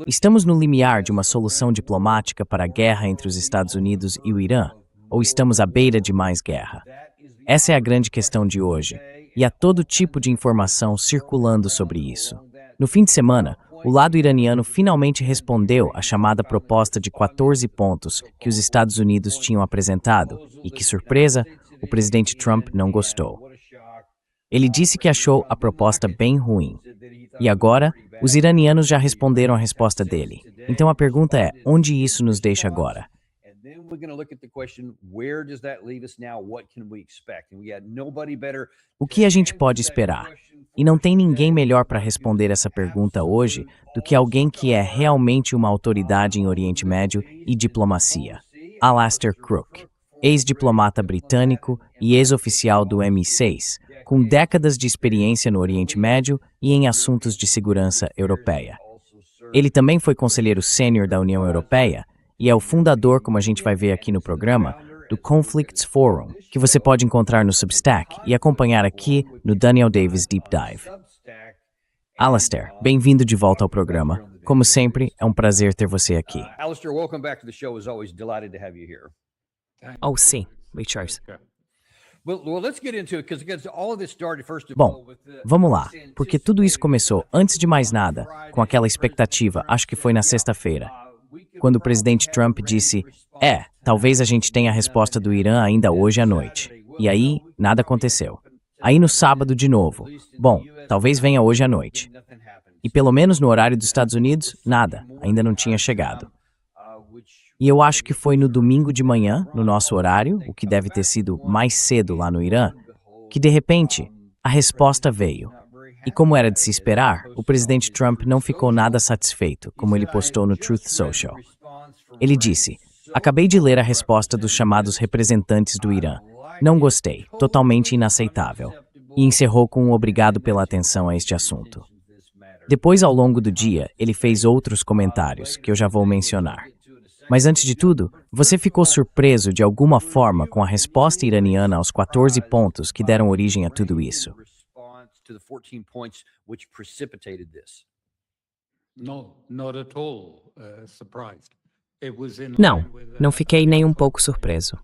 Estamos no limiar de uma solução diplomática para a guerra entre os Estados Unidos e o Irã? Ou estamos à beira de mais guerra? Essa é a grande questão de hoje, e há todo tipo de informação circulando sobre isso. No fim de semana, o lado iraniano finalmente respondeu à chamada proposta de 14 pontos que os Estados Unidos tinham apresentado, e que surpresa, o presidente Trump não gostou. Ele disse que achou a proposta bem ruim. E agora, os iranianos já responderam a resposta dele. Então a pergunta é, onde isso nos deixa agora? O que a gente pode esperar? E não tem ninguém melhor para responder essa pergunta hoje do que alguém que é realmente uma autoridade em Oriente Médio e diplomacia. Alastair Crooke, ex-diplomata britânico e ex-oficial do MI6, com décadas de experiência no Oriente Médio e em assuntos de segurança europeia. Ele também foi conselheiro sênior da União Europeia e é o fundador, como a gente vai ver aqui no programa, do Conflicts Forum, que você pode encontrar no Substack e acompanhar aqui no Daniel Davis Deep Dive. Alastair, bem-vindo de volta ao programa. Como sempre, é um prazer ter você aqui. Alastair, welcome back to the show. As always, delighted to have you here. Oh, sim, Richard. Bom, vamos lá, porque tudo isso começou, antes de mais nada, com aquela expectativa, acho que foi na sexta-feira, quando o presidente Trump disse, talvez a gente tenha a resposta do Irã ainda hoje à noite. E aí, nada aconteceu. Aí no sábado de novo, talvez venha hoje à noite. E pelo menos no horário dos Estados Unidos, nada, ainda não tinha chegado. E eu acho que foi no domingo de manhã, no nosso horário, o que deve ter sido mais cedo lá no Irã, que de repente, a resposta veio. E como era de se esperar, o presidente Trump não ficou nada satisfeito, como ele postou no Truth Social. Ele disse, acabei de ler a resposta dos chamados representantes do Irã. Não gostei, totalmente inaceitável. E encerrou com um obrigado pela atenção a este assunto. Depois, ao longo do dia, ele fez outros comentários, que eu já vou mencionar. Mas antes de tudo, você ficou surpreso de alguma forma com a resposta iraniana aos 14 pontos que deram origem a tudo isso? Não fiquei nem um pouco surpreso.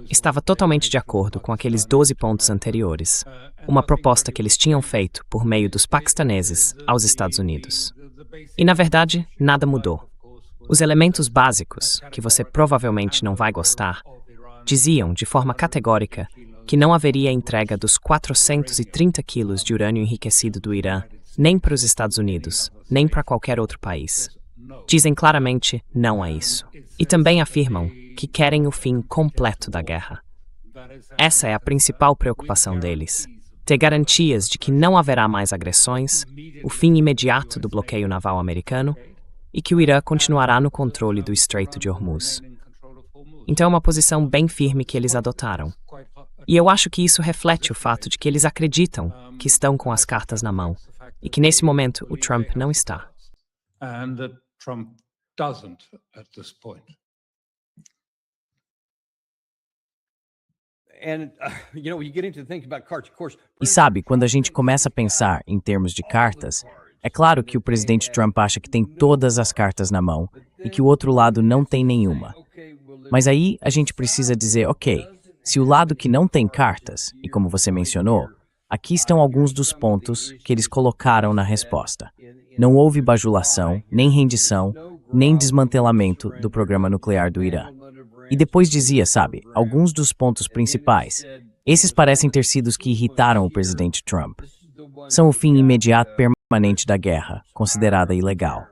Estava totalmente de acordo com aqueles 12 pontos anteriores, uma proposta que eles tinham feito por meio dos paquistaneses aos Estados Unidos. E, na verdade, nada mudou. Os elementos básicos, que você provavelmente não vai gostar, diziam de forma categórica que não haveria entrega dos 430 quilos de urânio enriquecido do Irã, nem para os Estados Unidos, nem para qualquer outro país. Dizem claramente não a isso. E também afirmam que querem o fim completo da guerra. Essa é a principal preocupação deles. Ter garantias de que não haverá mais agressões, o fim imediato do bloqueio naval americano, e que o Irã continuará no controle do Estreito de Hormuz. Então é uma posição bem firme que eles adotaram. E eu acho que isso reflete o fato de que eles acreditam que estão com as cartas na mão, e que nesse momento o Trump não está. E sabe, quando a gente começa a pensar em termos de cartas, é claro que o presidente Trump acha que tem todas as cartas na mão e que o outro lado não tem nenhuma. Mas aí a gente precisa dizer, se o lado que não tem cartas, e como você mencionou, aqui estão alguns dos pontos que eles colocaram na resposta. Não houve bajulação, nem rendição, nem desmantelamento do programa nuclear do Irã. E depois dizia, alguns dos pontos principais. Esses parecem ter sido os que irritaram o presidente Trump. São o fim imediato permanente da guerra, considerada ilegal.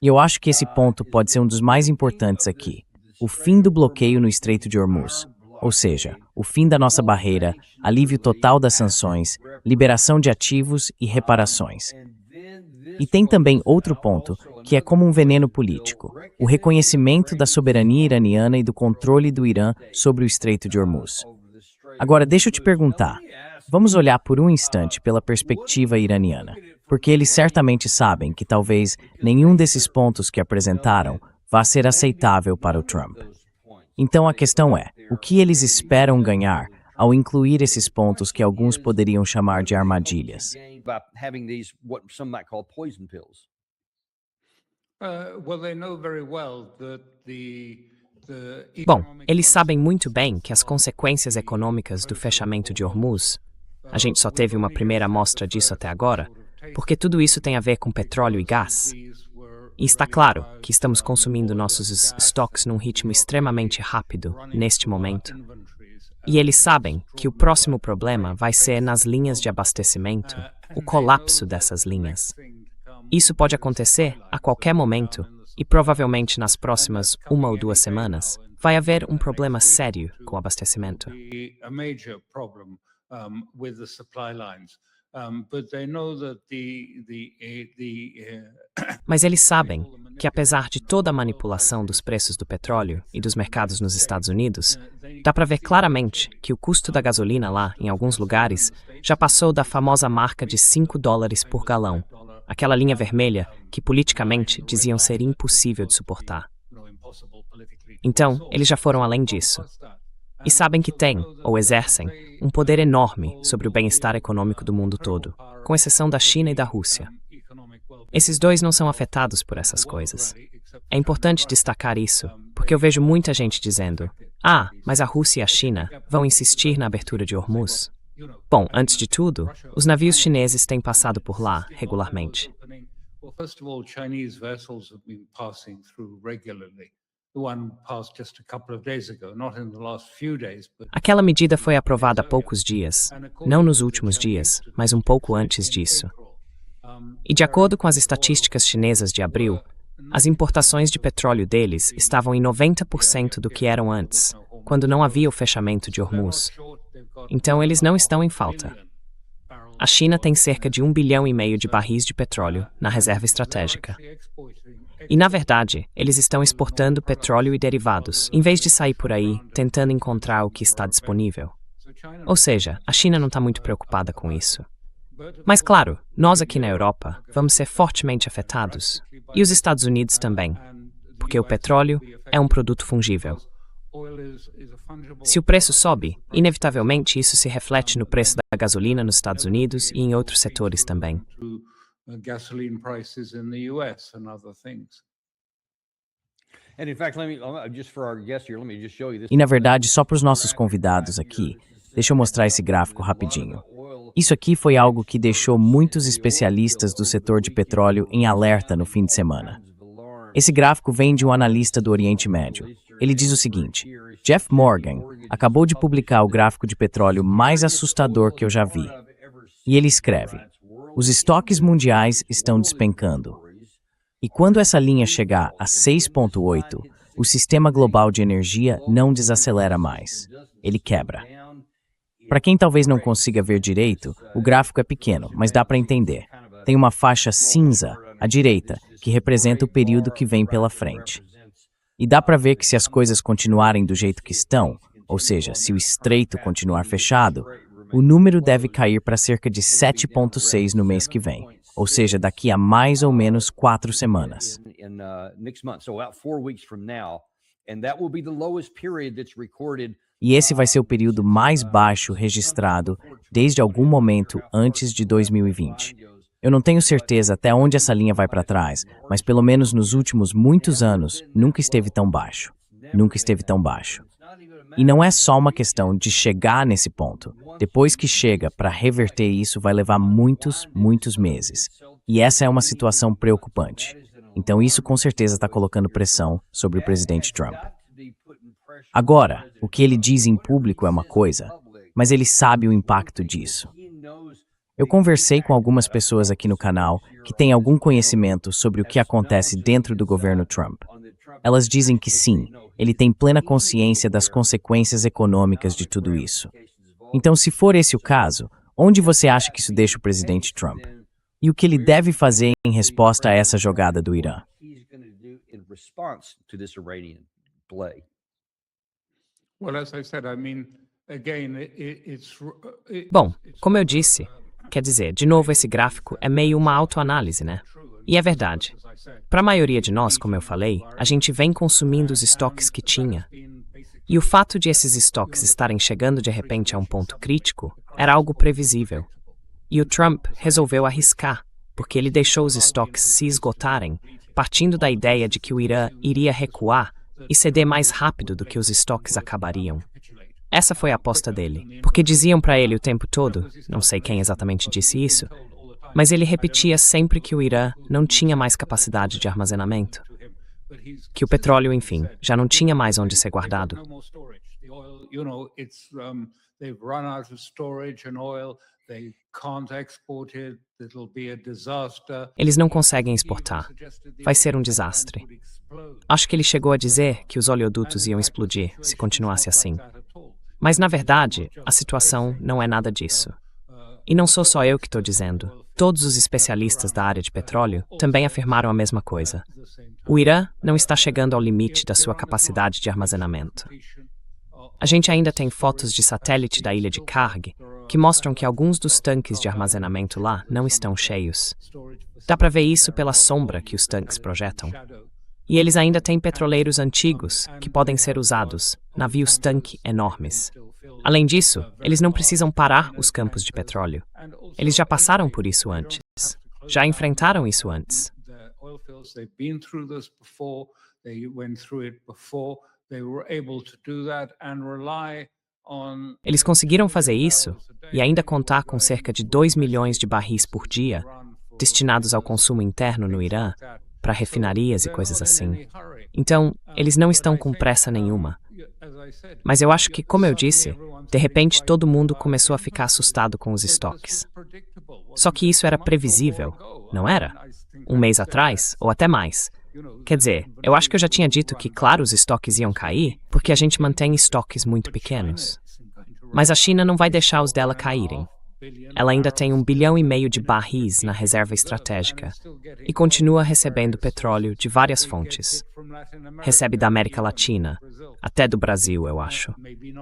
E eu acho que esse ponto pode ser um dos mais importantes aqui. O fim do bloqueio no Estreito de Hormuz. Ou seja, o fim da nossa barreira, alívio total das sanções, liberação de ativos e reparações. E tem também outro ponto, que é como um veneno político, o reconhecimento da soberania iraniana e do controle do Irã sobre o Estreito de Hormuz. Agora, deixa eu te perguntar, vamos olhar por um instante pela perspectiva iraniana, porque eles certamente sabem que talvez nenhum desses pontos que apresentaram vá ser aceitável para o Trump. Então a questão é, o que eles esperam ganhar ao incluir esses pontos que alguns poderiam chamar de armadilhas. By having these, what some might call poison pills. Bom, eles sabem muito bem que as consequências econômicas do fechamento de Hormuz, a gente só teve uma primeira amostra disso até agora, porque tudo isso tem a ver com petróleo e gás. E está claro que estamos consumindo nossos estoques num ritmo extremamente rápido neste momento. E eles sabem que o próximo problema vai ser nas linhas de abastecimento, o colapso dessas linhas. Isso pode acontecer a qualquer momento e provavelmente nas próximas 1 ou 2 semanas vai haver um problema sério com o abastecimento. Mas eles sabem que, apesar de toda a manipulação dos preços do petróleo e dos mercados nos Estados Unidos, dá para ver claramente que o custo da gasolina lá, em alguns lugares, já passou da famosa marca de $5 por galão, aquela linha vermelha que politicamente diziam ser impossível de suportar. Então, eles já foram além disso. E sabem que têm, ou exercem, um poder enorme sobre o bem-estar econômico do mundo todo, com exceção da China e da Rússia. Esses dois não são afetados por essas coisas. É importante destacar isso, porque eu vejo muita gente dizendo: mas a Rússia e a China vão insistir na abertura de Hormuz. Bom, antes de tudo, os navios chineses têm passado por lá regularmente. Aquela medida foi aprovada há poucos dias, não nos últimos dias, mas um pouco antes disso. E de acordo com as estatísticas chinesas de abril, as importações de petróleo deles estavam em 90% do que eram antes, quando não havia o fechamento de Hormuz. Então eles não estão em falta. A China tem cerca de 1,5 bilhão de barris de petróleo na reserva estratégica. E, na verdade, eles estão exportando petróleo e derivados, em vez de sair por aí tentando encontrar o que está disponível. Ou seja, a China não está muito preocupada com isso. Mas, claro, nós aqui na Europa vamos ser fortemente afetados, e os Estados Unidos também, porque o petróleo é um produto fungível. Se o preço sobe, inevitavelmente isso se reflete no preço da gasolina nos Estados Unidos e em outros setores também. E, na verdade, só para os nossos convidados aqui, deixa eu mostrar esse gráfico rapidinho. Isso aqui foi algo que deixou muitos especialistas do setor de petróleo em alerta no fim de semana. Esse gráfico vem de um analista do Oriente Médio. Ele diz o seguinte: Jeff Morgan acabou de publicar o gráfico de petróleo mais assustador que eu já vi. E ele escreve: os estoques mundiais estão despencando. E quando essa linha chegar a 6,8, o sistema global de energia não desacelera mais. Ele quebra. Para quem talvez não consiga ver direito, o gráfico é pequeno, mas dá para entender. Tem uma faixa cinza à direita, que representa o período que vem pela frente. E dá para ver que se as coisas continuarem do jeito que estão, ou seja, se o estreito continuar fechado, o número deve cair para cerca de 7,6 no mês que vem, ou seja, daqui a mais ou menos 4 semanas. E esse vai ser o período mais baixo registrado desde algum momento antes de 2020. Eu não tenho certeza até onde essa linha vai para trás, mas pelo menos nos últimos muitos anos, nunca esteve tão baixo. Nunca esteve tão baixo. E não é só uma questão de chegar nesse ponto. Depois que chega, para reverter isso vai levar muitos meses. E essa é uma situação preocupante. Então isso com certeza está colocando pressão sobre o presidente Trump. Agora, o que ele diz em público é uma coisa, mas ele sabe o impacto disso. Eu conversei com algumas pessoas aqui no canal que têm algum conhecimento sobre o que acontece dentro do governo Trump. Elas dizem que sim, ele tem plena consciência das consequências econômicas de tudo isso. Então, se for esse o caso, onde você acha que isso deixa o presidente Trump? E o que ele deve fazer em resposta a essa jogada do Irã? Bom, como eu disse, quer dizer, de novo, esse gráfico é meio uma autoanálise, né? E é verdade. Para a maioria de nós, como eu falei, a gente vem consumindo os estoques que tinha. E o fato de esses estoques estarem chegando de repente a um ponto crítico era algo previsível. E o Trump resolveu arriscar, porque ele deixou os estoques se esgotarem, partindo da ideia de que o Irã iria recuar e ceder mais rápido do que os estoques acabariam. Essa foi a aposta dele, porque diziam para ele o tempo todo, não sei quem exatamente disse isso, mas ele repetia sempre que o Irã não tinha mais capacidade de armazenamento, que o petróleo, enfim, já não tinha mais onde ser guardado. Eles não conseguem exportar. Vai ser um desastre. Acho que ele chegou a dizer que os oleodutos iam explodir se continuasse assim. Mas, na verdade, a situação não é nada disso. E não sou só eu que estou dizendo. Todos os especialistas da área de petróleo também afirmaram a mesma coisa. O Irã não está chegando ao limite da sua capacidade de armazenamento. A gente ainda tem fotos de satélite da ilha de Karg que mostram que alguns dos tanques de armazenamento lá não estão cheios. Dá para ver isso pela sombra que os tanques projetam. E eles ainda têm petroleiros antigos que podem ser usados, navios-tanque enormes. Além disso, eles não precisam parar os campos de petróleo. Eles já passaram por isso antes. Já enfrentaram isso antes. Eles conseguiram fazer isso e ainda contar com cerca de 2 milhões de barris por dia destinados ao consumo interno no Irã, para refinarias e coisas assim. Então, eles não estão com pressa nenhuma. Mas eu acho que, como eu disse, de repente todo mundo começou a ficar assustado com os estoques. Só que isso era previsível, não era? Um mês atrás, ou até mais. Quer dizer, eu acho que eu já tinha dito que, claro, os estoques iam cair, porque a gente mantém estoques muito pequenos. Mas a China não vai deixar os dela caírem. Ela ainda tem 1,5 bilhão de barris na reserva estratégica e continua recebendo petróleo de várias fontes. Recebe da América Latina, até do Brasil, eu acho.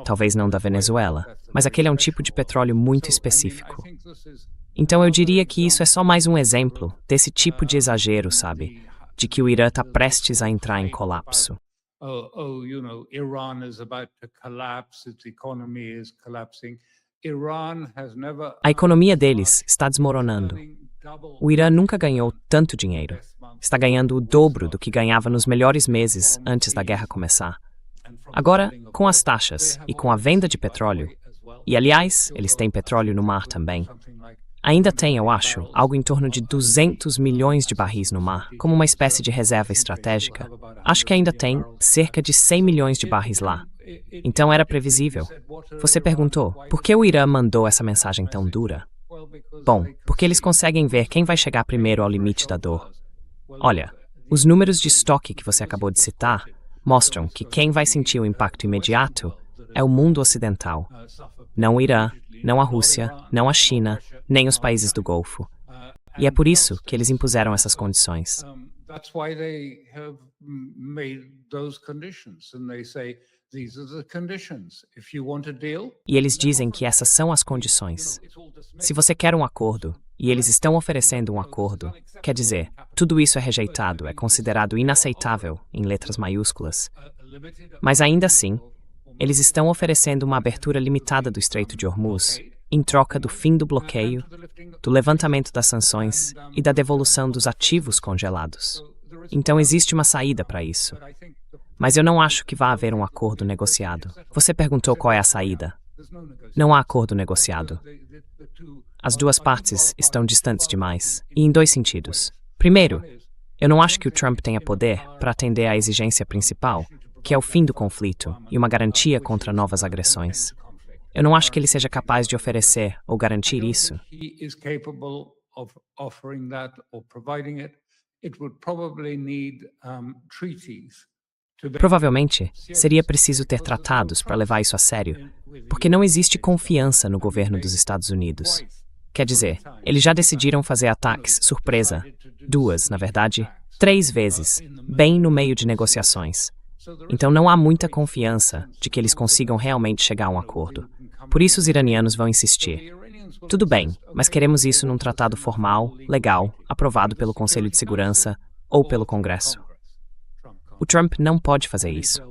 Talvez não da Venezuela, mas aquele é um tipo de petróleo muito específico. Então eu diria que isso é só mais um exemplo desse tipo de exagero, sabe? De que o Irã está prestes a entrar em colapso. A economia deles está desmoronando. O Irã nunca ganhou tanto dinheiro. Está ganhando o dobro do que ganhava nos melhores meses antes da guerra começar. Agora, com as taxas e com a venda de petróleo, e aliás, eles têm petróleo no mar também, ainda tem, eu acho, algo em torno de 200 milhões de barris no mar, como uma espécie de reserva estratégica. Acho que ainda tem cerca de 100 milhões de barris lá. Então era previsível. Você perguntou, por que o Irã mandou essa mensagem tão dura? Bom, porque eles conseguem ver quem vai chegar primeiro ao limite da dor. Olha, os números de estoque que você acabou de citar mostram que quem vai sentir o impacto imediato é o mundo ocidental. Não o Irã, não a Rússia, não a China, nem os países do Golfo. E é por isso que eles impuseram essas condições. E eles dizem que essas são as condições. Se você quer um acordo, e eles estão oferecendo um acordo, quer dizer, tudo isso é rejeitado, é considerado inaceitável, em letras maiúsculas. Mas ainda assim, eles estão oferecendo uma abertura limitada do Estreito de Hormuz, em troca do fim do bloqueio, do levantamento das sanções e da devolução dos ativos congelados. Então existe uma saída para isso. Mas eu não acho que vá haver um acordo negociado. Você perguntou qual é a saída. Não há acordo negociado. As duas partes estão distantes demais, e em 2 sentidos. Primeiro, eu não acho que o Trump tenha poder para atender à exigência principal, que é o fim do conflito e uma garantia contra novas agressões. Eu não acho que ele seja capaz de oferecer ou garantir isso. Provavelmente, seria preciso ter tratados para levar isso a sério, porque não existe confiança no governo dos Estados Unidos. Quer dizer, eles já decidiram fazer ataques surpresa, 2, na verdade, 3 vezes, bem no meio de negociações. Então não há muita confiança de que eles consigam realmente chegar a um acordo. Por isso os iranianos vão insistir. Tudo bem, mas queremos isso num tratado formal, legal, aprovado pelo Conselho de Segurança ou pelo Congresso. O Trump não pode fazer isso.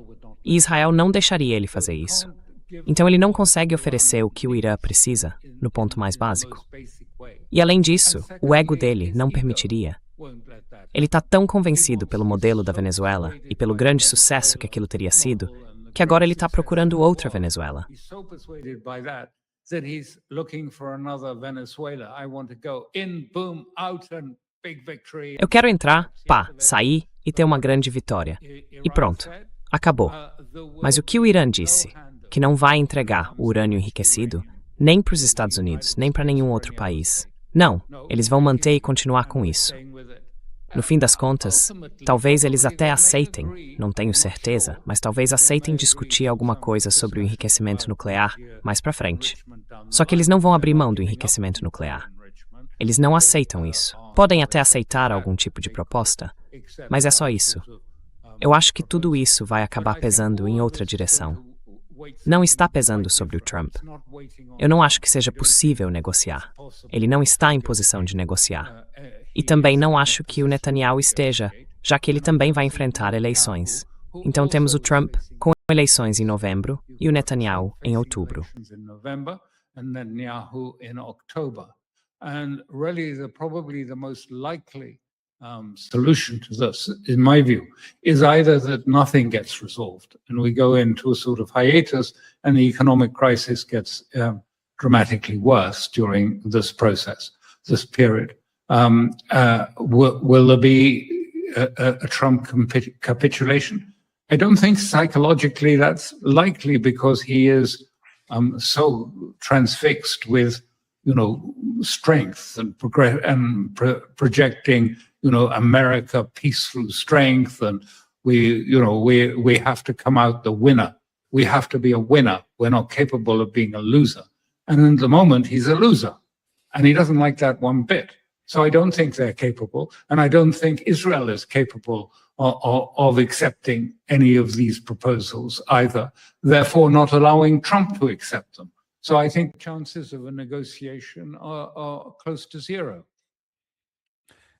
e Israel não deixaria ele fazer isso. Então ele não consegue oferecer o que o Irã precisa, no ponto mais básico. E além disso, o ego dele não permitiria. Ele está tão convencido pelo modelo da Venezuela e pelo grande sucesso que aquilo teria sido, que agora ele está procurando outra Venezuela. Eu quero entrar, sair e ter uma grande vitória. E pronto, acabou. Mas o que o Irã disse? Que não vai entregar o urânio enriquecido nem para os Estados Unidos, nem para nenhum outro país. Não, eles vão manter e continuar com isso. No fim das contas, talvez eles até aceitem, não tenho certeza, mas talvez aceitem discutir alguma coisa sobre o enriquecimento nuclear mais para frente. Só que eles não vão abrir mão do enriquecimento nuclear. Eles não aceitam isso. Podem até aceitar algum tipo de proposta, mas é só isso. Eu acho que tudo isso vai acabar pesando em outra direção. Não está pesando sobre o Trump. Eu não acho que seja possível negociar. Ele não está em posição de negociar. E também não acho que o Netanyahu esteja, já que ele também vai enfrentar eleições. Então temos o Trump com eleições em novembro e o Netanyahu em outubro. Solution to this, in my view, is either that nothing gets resolved and we go into a sort of hiatus and the economic crisis gets dramatically worse during this process, this period. Will there be a Trump capitulation? I don't think psychologically that's likely because he is so transfixed with, strength and projecting, America peace through strength, and we have to come out the winner. We have to be a winner. We're not capable of being a loser. And in the moment, he's a loser, and he doesn't like that one bit. So I don't think they're capable, and I don't think Israel is capable of accepting any of these proposals either, therefore not allowing Trump to accept them. So I think chances of a negotiation are close to zero.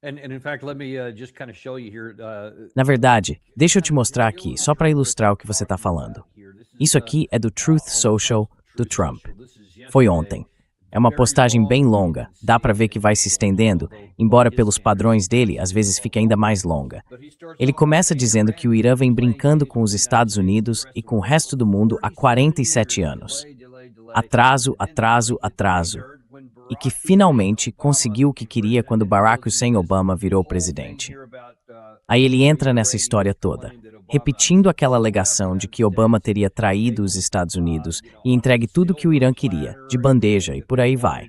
And in fact, let me just kind of show you here. Na verdade, deixa eu te mostrar aqui, só para ilustrar o que você está falando. Isso aqui é do Truth Social do Trump. Foi ontem. É uma postagem bem longa, dá para ver que vai se estendendo, embora pelos padrões dele, às vezes fique ainda mais longa. Ele começa dizendo que o Irã vem brincando com os Estados Unidos e com o resto do mundo há 47 anos. Atraso, atraso, atraso. E que finalmente conseguiu o que queria quando Barack Hussein Obama virou presidente. Aí ele entra nessa história toda, repetindo aquela alegação de que Obama teria traído os Estados Unidos e entregue tudo o que o Irã queria, de bandeja e por aí vai.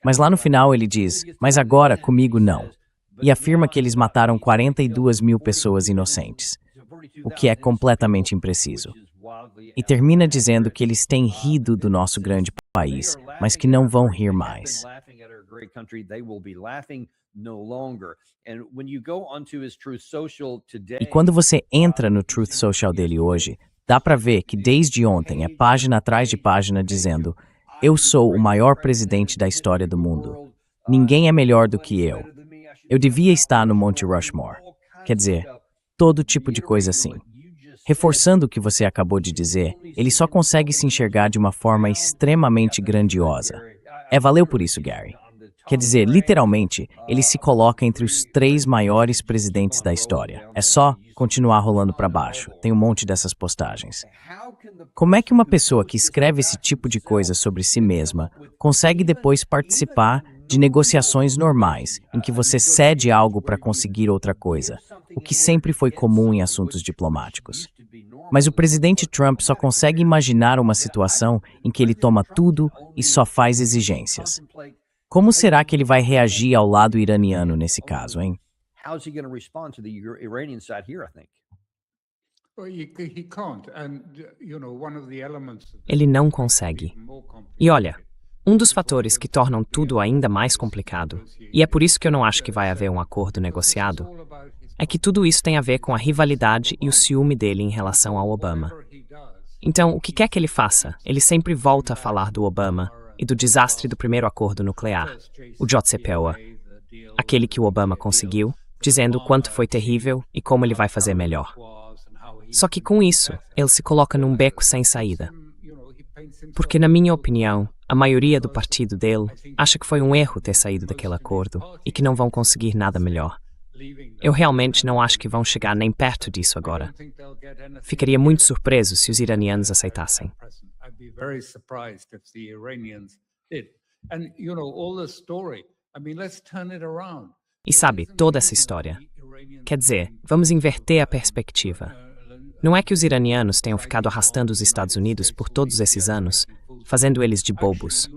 Mas lá no final ele diz, mas agora comigo não. E afirma que eles mataram 42 mil pessoas inocentes, o que é completamente impreciso. E termina dizendo que eles têm rido do nosso grande país, mas que não vão rir mais. E quando você entra no Truth Social dele hoje, dá para ver que desde ontem é página atrás de página dizendo: eu sou o maior presidente da história do mundo. Ninguém é melhor do que eu. Eu devia estar no Monte Rushmore. Quer dizer, todo tipo de coisa assim. Reforçando o que você acabou de dizer, ele só consegue se enxergar de uma forma extremamente grandiosa. Valeu por isso, Gary. Quer dizer, literalmente, ele se coloca entre os 3 maiores presidentes da história. É só continuar rolando para baixo. Tem um monte dessas postagens. Como é que uma pessoa que escreve esse tipo de coisa sobre si mesma consegue depois participar de negociações normais, em que você cede algo para conseguir outra coisa, o que sempre foi comum em assuntos diplomáticos? Mas o presidente Trump só consegue imaginar uma situação em que ele toma tudo e só faz exigências. Como será que ele vai reagir ao lado iraniano nesse caso, hein? Ele não consegue. E olha, um dos fatores que tornam tudo ainda mais complicado, e é por isso que eu não acho que vai haver um acordo negociado, é que tudo isso tem a ver com a rivalidade e o ciúme dele em relação ao Obama. Então, o que quer que ele faça, ele sempre volta a falar do Obama e do desastre do primeiro acordo nuclear, o JCPOA, aquele que o Obama conseguiu, dizendo o quanto foi terrível e como ele vai fazer melhor. Só que com isso, ele se coloca num beco sem saída. Porque, na minha opinião, a maioria do partido dele acha que foi um erro ter saído daquele acordo e que não vão conseguir nada melhor. Eu realmente não acho que vão chegar nem perto disso agora. Ficaria muito surpreso se os iranianos aceitassem. E sabe, toda essa história. Quer dizer, vamos inverter a perspectiva. Não é que os iranianos tenham ficado arrastando os Estados Unidos por todos esses anos, fazendo eles de bobos.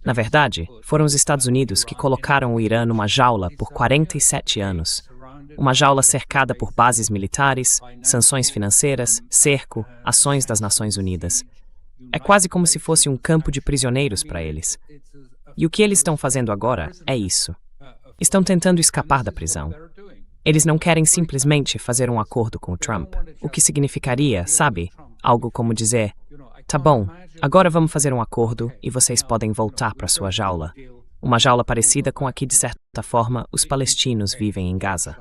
Na verdade, foram os Estados Unidos que colocaram o Irã numa jaula por 47 anos. Uma jaula cercada por bases militares, sanções financeiras, cerco, ações das Nações Unidas. É quase como se fosse um campo de prisioneiros para eles. E o que eles estão fazendo agora é isso. Estão tentando escapar da prisão. Eles não querem simplesmente fazer um acordo com o Trump, o que significaria, sabe, algo como dizer, tá bom, agora vamos fazer um acordo e vocês podem voltar para sua jaula. Uma jaula parecida com a que, de certa forma, os palestinos vivem em Gaza.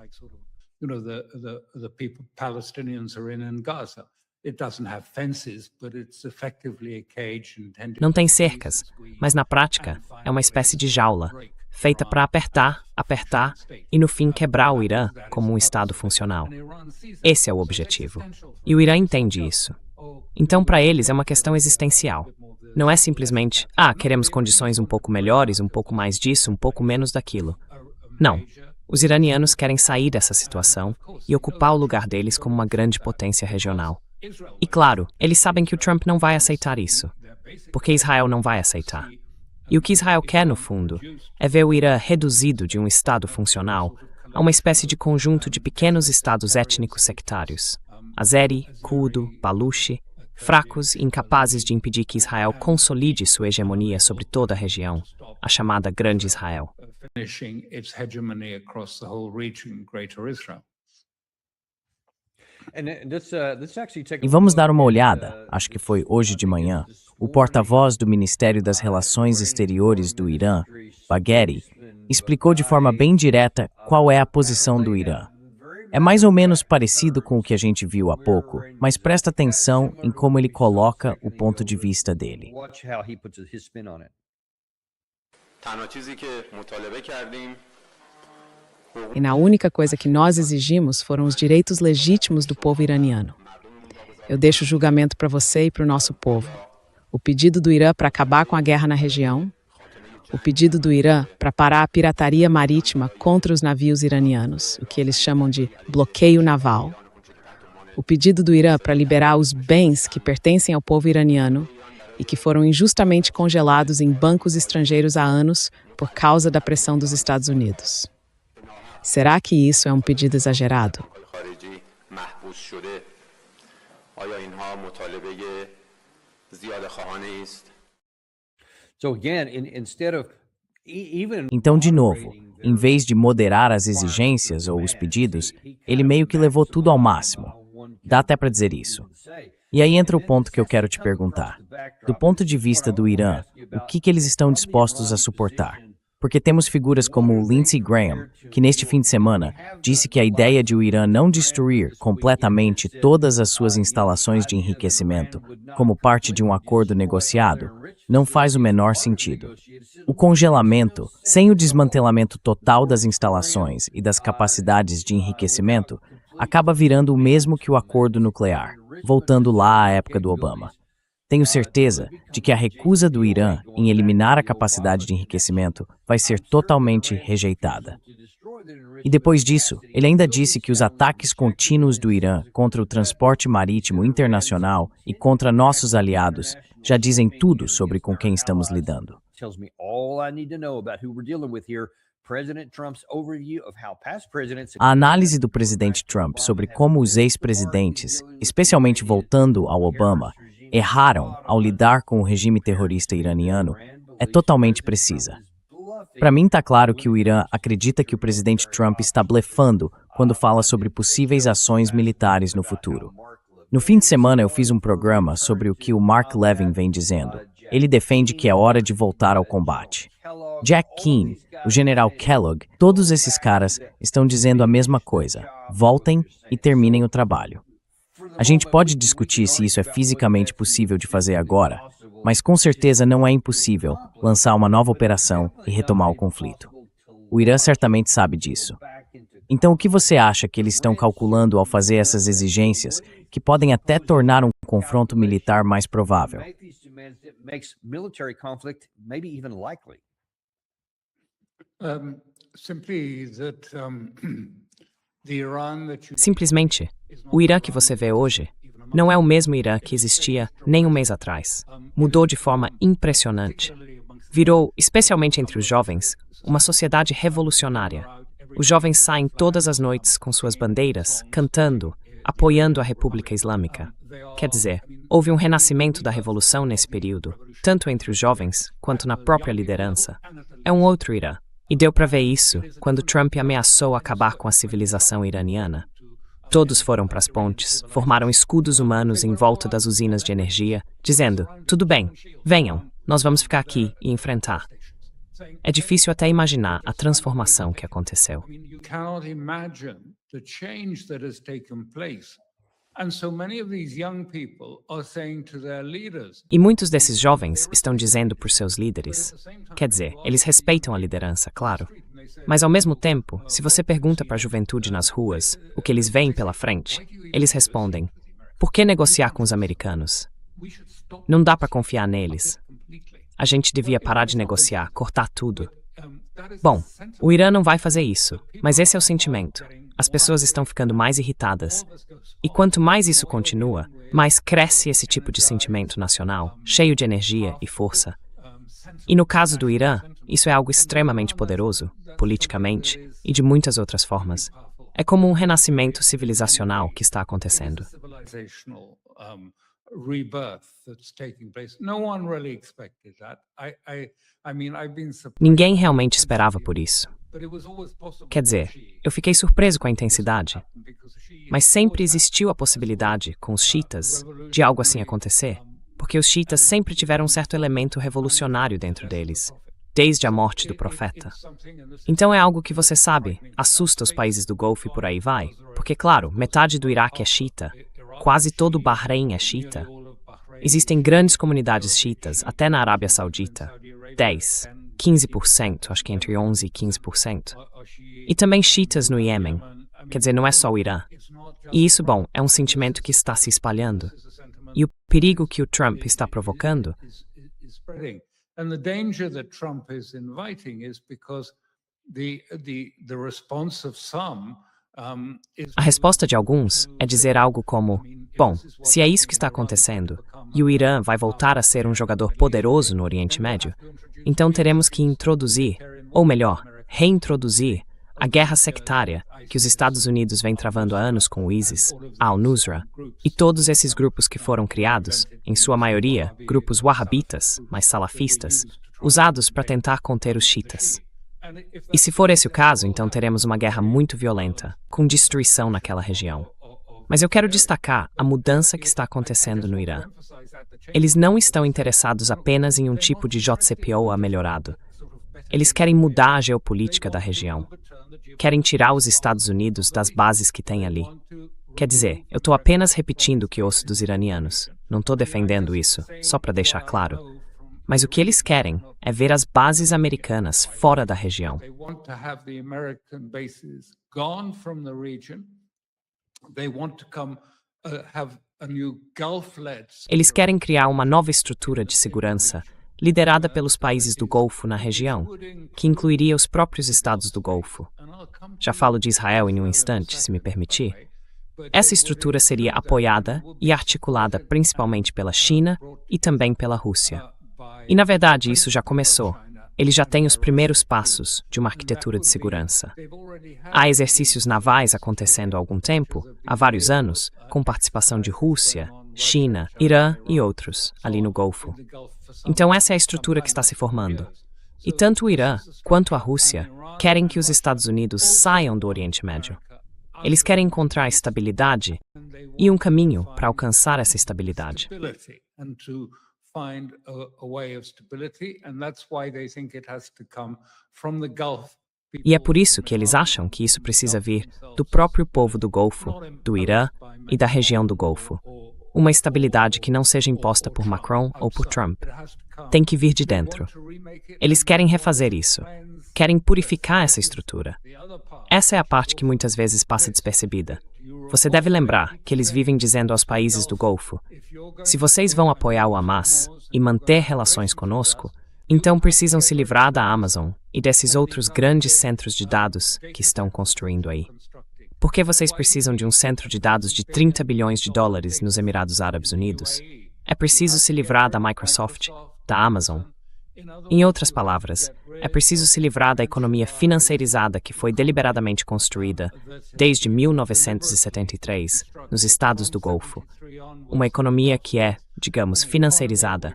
Não tem cercas, mas na prática é uma espécie de jaula, feita para apertar, apertar e no fim quebrar o Irã como um Estado funcional. Esse é o objetivo. E o Irã entende isso. Então, para eles, é uma questão existencial. Não é simplesmente, queremos condições um pouco melhores, um pouco mais disso, um pouco menos daquilo. Não. Os iranianos querem sair dessa situação e ocupar o lugar deles como uma grande potência regional. E claro, eles sabem que o Trump não vai aceitar isso, porque Israel não vai aceitar. E o que Israel quer, no fundo, é ver o Irã reduzido de um Estado funcional a uma espécie de conjunto de pequenos estados étnicos sectários, Azeri, Kurdo, Baluchi, fracos e incapazes de impedir que Israel consolide sua hegemonia sobre toda a região, a chamada Grande Israel. E vamos dar uma olhada, acho que foi hoje de manhã, o porta-voz do Ministério das Relações Exteriores do Irã, Bagheri, explicou de forma bem direta qual é a posição do Irã. É mais ou menos parecido com o que a gente viu há pouco, mas presta atenção em como ele coloca o ponto de vista dele. E a única coisa que nós exigimos foram os direitos legítimos do povo iraniano. Eu deixo o julgamento para você e para o nosso povo. O pedido do Irã para acabar com a guerra na região, o pedido do Irã para parar a pirataria marítima contra os navios iranianos, o que eles chamam de bloqueio naval, o pedido do Irã para liberar os bens que pertencem ao povo iraniano e que foram injustamente congelados em bancos estrangeiros há anos por causa da pressão dos Estados Unidos. Será que isso é um pedido exagerado? Então, de novo, em vez de moderar as exigências ou os pedidos, ele meio que levou tudo ao máximo. Dá até para dizer isso. E aí entra o ponto que eu quero te perguntar. Do ponto de vista do Irã, o que eles estão dispostos a suportar? Porque temos figuras como o Lindsey Graham, que neste fim de semana disse que a ideia de o Irã não destruir completamente todas as suas instalações de enriquecimento, como parte de um acordo negociado, não faz o menor sentido. O congelamento, sem o desmantelamento total das instalações e das capacidades de enriquecimento, acaba virando o mesmo que o acordo nuclear, voltando lá à época do Obama. Tenho certeza de que a recusa do Irã em eliminar a capacidade de enriquecimento vai ser totalmente rejeitada. E depois disso, ele ainda disse que os ataques contínuos do Irã contra o transporte marítimo internacional e contra nossos aliados já dizem tudo sobre com quem estamos lidando. A análise do presidente Trump sobre como os ex-presidentes, especialmente voltando ao Obama, erraram ao lidar com o regime terrorista iraniano é totalmente precisa. Para mim está claro que o Irã acredita que o presidente Trump está blefando quando fala sobre possíveis ações militares no futuro. No fim de semana eu fiz um programa sobre o que o Mark Levin vem dizendo. Ele defende que é hora de voltar ao combate. Jack Keane, o general Kellogg, todos esses caras estão dizendo a mesma coisa. Voltem e terminem o trabalho. A gente pode discutir se isso é fisicamente possível de fazer agora, mas com certeza não é impossível lançar uma nova operação e retomar o conflito. O Irã certamente sabe disso. Então, o que você acha que eles estão calculando ao fazer essas exigências, que podem até tornar um confronto militar mais provável? Simplesmente, o Irã que você vê hoje não é o mesmo Irã que existia nem um mês atrás. Mudou de forma impressionante. Virou, especialmente entre os jovens, uma sociedade revolucionária. Os jovens saem todas as noites com suas bandeiras, cantando, apoiando a República Islâmica. Quer dizer, houve um renascimento da revolução nesse período, tanto entre os jovens quanto na própria liderança. É um outro Irã. E deu para ver isso quando Trump ameaçou acabar com a civilização iraniana. Todos foram para as pontes, formaram escudos humanos em volta das usinas de energia, dizendo, tudo bem, venham, nós vamos ficar aqui e enfrentar. É difícil até imaginar a transformação que aconteceu. E muitos desses jovens estão dizendo por seus líderes. Quer dizer, eles respeitam a liderança, claro. Mas ao mesmo tempo, se você pergunta para a juventude nas ruas o que eles veem pela frente, eles respondem: por que negociar com os americanos? Não dá para confiar neles. A gente devia parar de negociar, cortar tudo. Bom, o Irã não vai fazer isso, mas esse é o sentimento. As pessoas estão ficando mais irritadas. E quanto mais isso continua, mais cresce esse tipo de sentimento nacional, cheio de energia e força. E no caso do Irã, isso é algo extremamente poderoso, politicamente, e de muitas outras formas. É como um renascimento civilizacional que está acontecendo. Ninguém realmente esperava por isso. Quer dizer, eu fiquei surpreso com a intensidade. Mas sempre existiu a possibilidade, com os xiitas, de algo assim acontecer, porque os xiitas sempre tiveram um certo elemento revolucionário dentro deles, desde a morte do profeta. Então é algo que você sabe, assusta os países do Golfo e por aí vai, porque claro, metade do Iraque é xiita, quase todo o Bahrein é xiita. Existem grandes comunidades xiitas, até na Arábia Saudita, 10%. 15%, acho que entre 11% e 15%. E também xiitas no Iêmen, quer dizer, não é só o Irã. E isso, bom, é um sentimento que está se espalhando. E o perigo que o Trump está provocando a resposta de alguns é dizer algo como: bom, se é isso que está acontecendo, e o Irã vai voltar a ser um jogador poderoso no Oriente Médio, então teremos que introduzir, ou melhor, reintroduzir, a guerra sectária que os Estados Unidos vem travando há anos com o ISIS, al-Nusra, e todos esses grupos que foram criados, em sua maioria, grupos wahhabitas, mas salafistas, usados para tentar conter os xiitas. E se for esse o caso, então teremos uma guerra muito violenta, com destruição naquela região. Mas eu quero destacar a mudança que está acontecendo no Irã. Eles não estão interessados apenas em um tipo de JCPOA melhorado. Eles querem mudar a geopolítica da região. Querem tirar os Estados Unidos das bases que têm ali. Quer dizer, eu estou apenas repetindo o que ouço dos iranianos. Não estou defendendo isso, só para deixar claro. Mas o que eles querem é ver as bases americanas fora da região. Eles querem criar uma nova estrutura de segurança liderada pelos países do Golfo na região, que incluiria os próprios estados do Golfo. Já falo de Israel em um instante, se me permitir. Essa estrutura seria apoiada e articulada principalmente pela China e também pela Rússia. E, na verdade, isso já começou. Eles já têm os primeiros passos de uma arquitetura de segurança. Há exercícios navais acontecendo há algum tempo, há vários anos, com participação de Rússia, China, Irã e outros, ali no Golfo. Então essa é a estrutura que está se formando. E tanto o Irã quanto a Rússia querem que os Estados Unidos saiam do Oriente Médio. Eles querem encontrar estabilidade e um caminho para alcançar essa estabilidade. Find a way of stability, and that's why they think it has to come from the Gulf, E é por isso que eles acham que isso precisa vir do próprio povo do Golfo, do Irã e da região do Golfo. Uma estabilidade que não seja imposta por Macron ou por Trump. Tem que vir de dentro. Eles querem refazer isso. Querem purificar essa estrutura. Essa é a parte que muitas vezes passa despercebida. Você deve lembrar que eles vivem dizendo aos países do Golfo: se vocês vão apoiar o Hamas e manter relações conosco, então precisam se livrar da Amazon e desses outros grandes centros de dados que estão construindo aí. Por que vocês precisam de um centro de dados de 30 bilhões de dólares nos Emirados Árabes Unidos? É preciso se livrar da Microsoft, da Amazon. Em outras palavras, é preciso se livrar da economia financeirizada que foi deliberadamente construída desde 1973 nos estados do Golfo. Uma economia que é, digamos, financeirizada,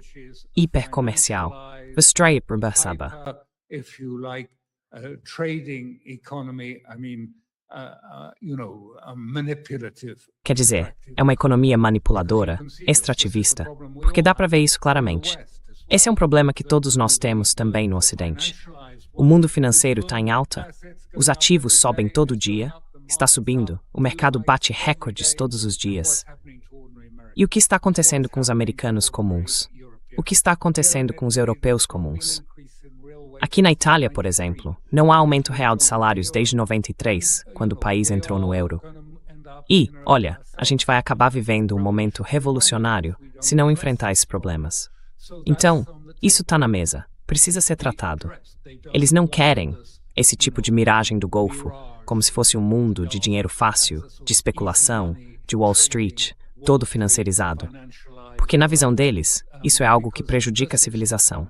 hipercomercial, quer dizer, é uma economia manipuladora, extrativista, porque dá para ver isso claramente. Esse é um problema que todos nós temos também no Ocidente. O mundo financeiro está em alta, os ativos sobem todo dia, está subindo, o mercado bate recordes todos os dias. E o que está acontecendo com os americanos comuns? O que está acontecendo com os europeus comuns? Aqui na Itália, por exemplo, não há aumento real de salários desde 93, quando o país entrou no euro. E, olha, a gente vai acabar vivendo um momento revolucionário se não enfrentar esses problemas. Então, isso está na mesa, precisa ser tratado. Eles não querem esse tipo de miragem do Golfo, como se fosse um mundo de dinheiro fácil, de especulação, de Wall Street, todo financeirizado. Porque na visão deles, isso é algo que prejudica a civilização.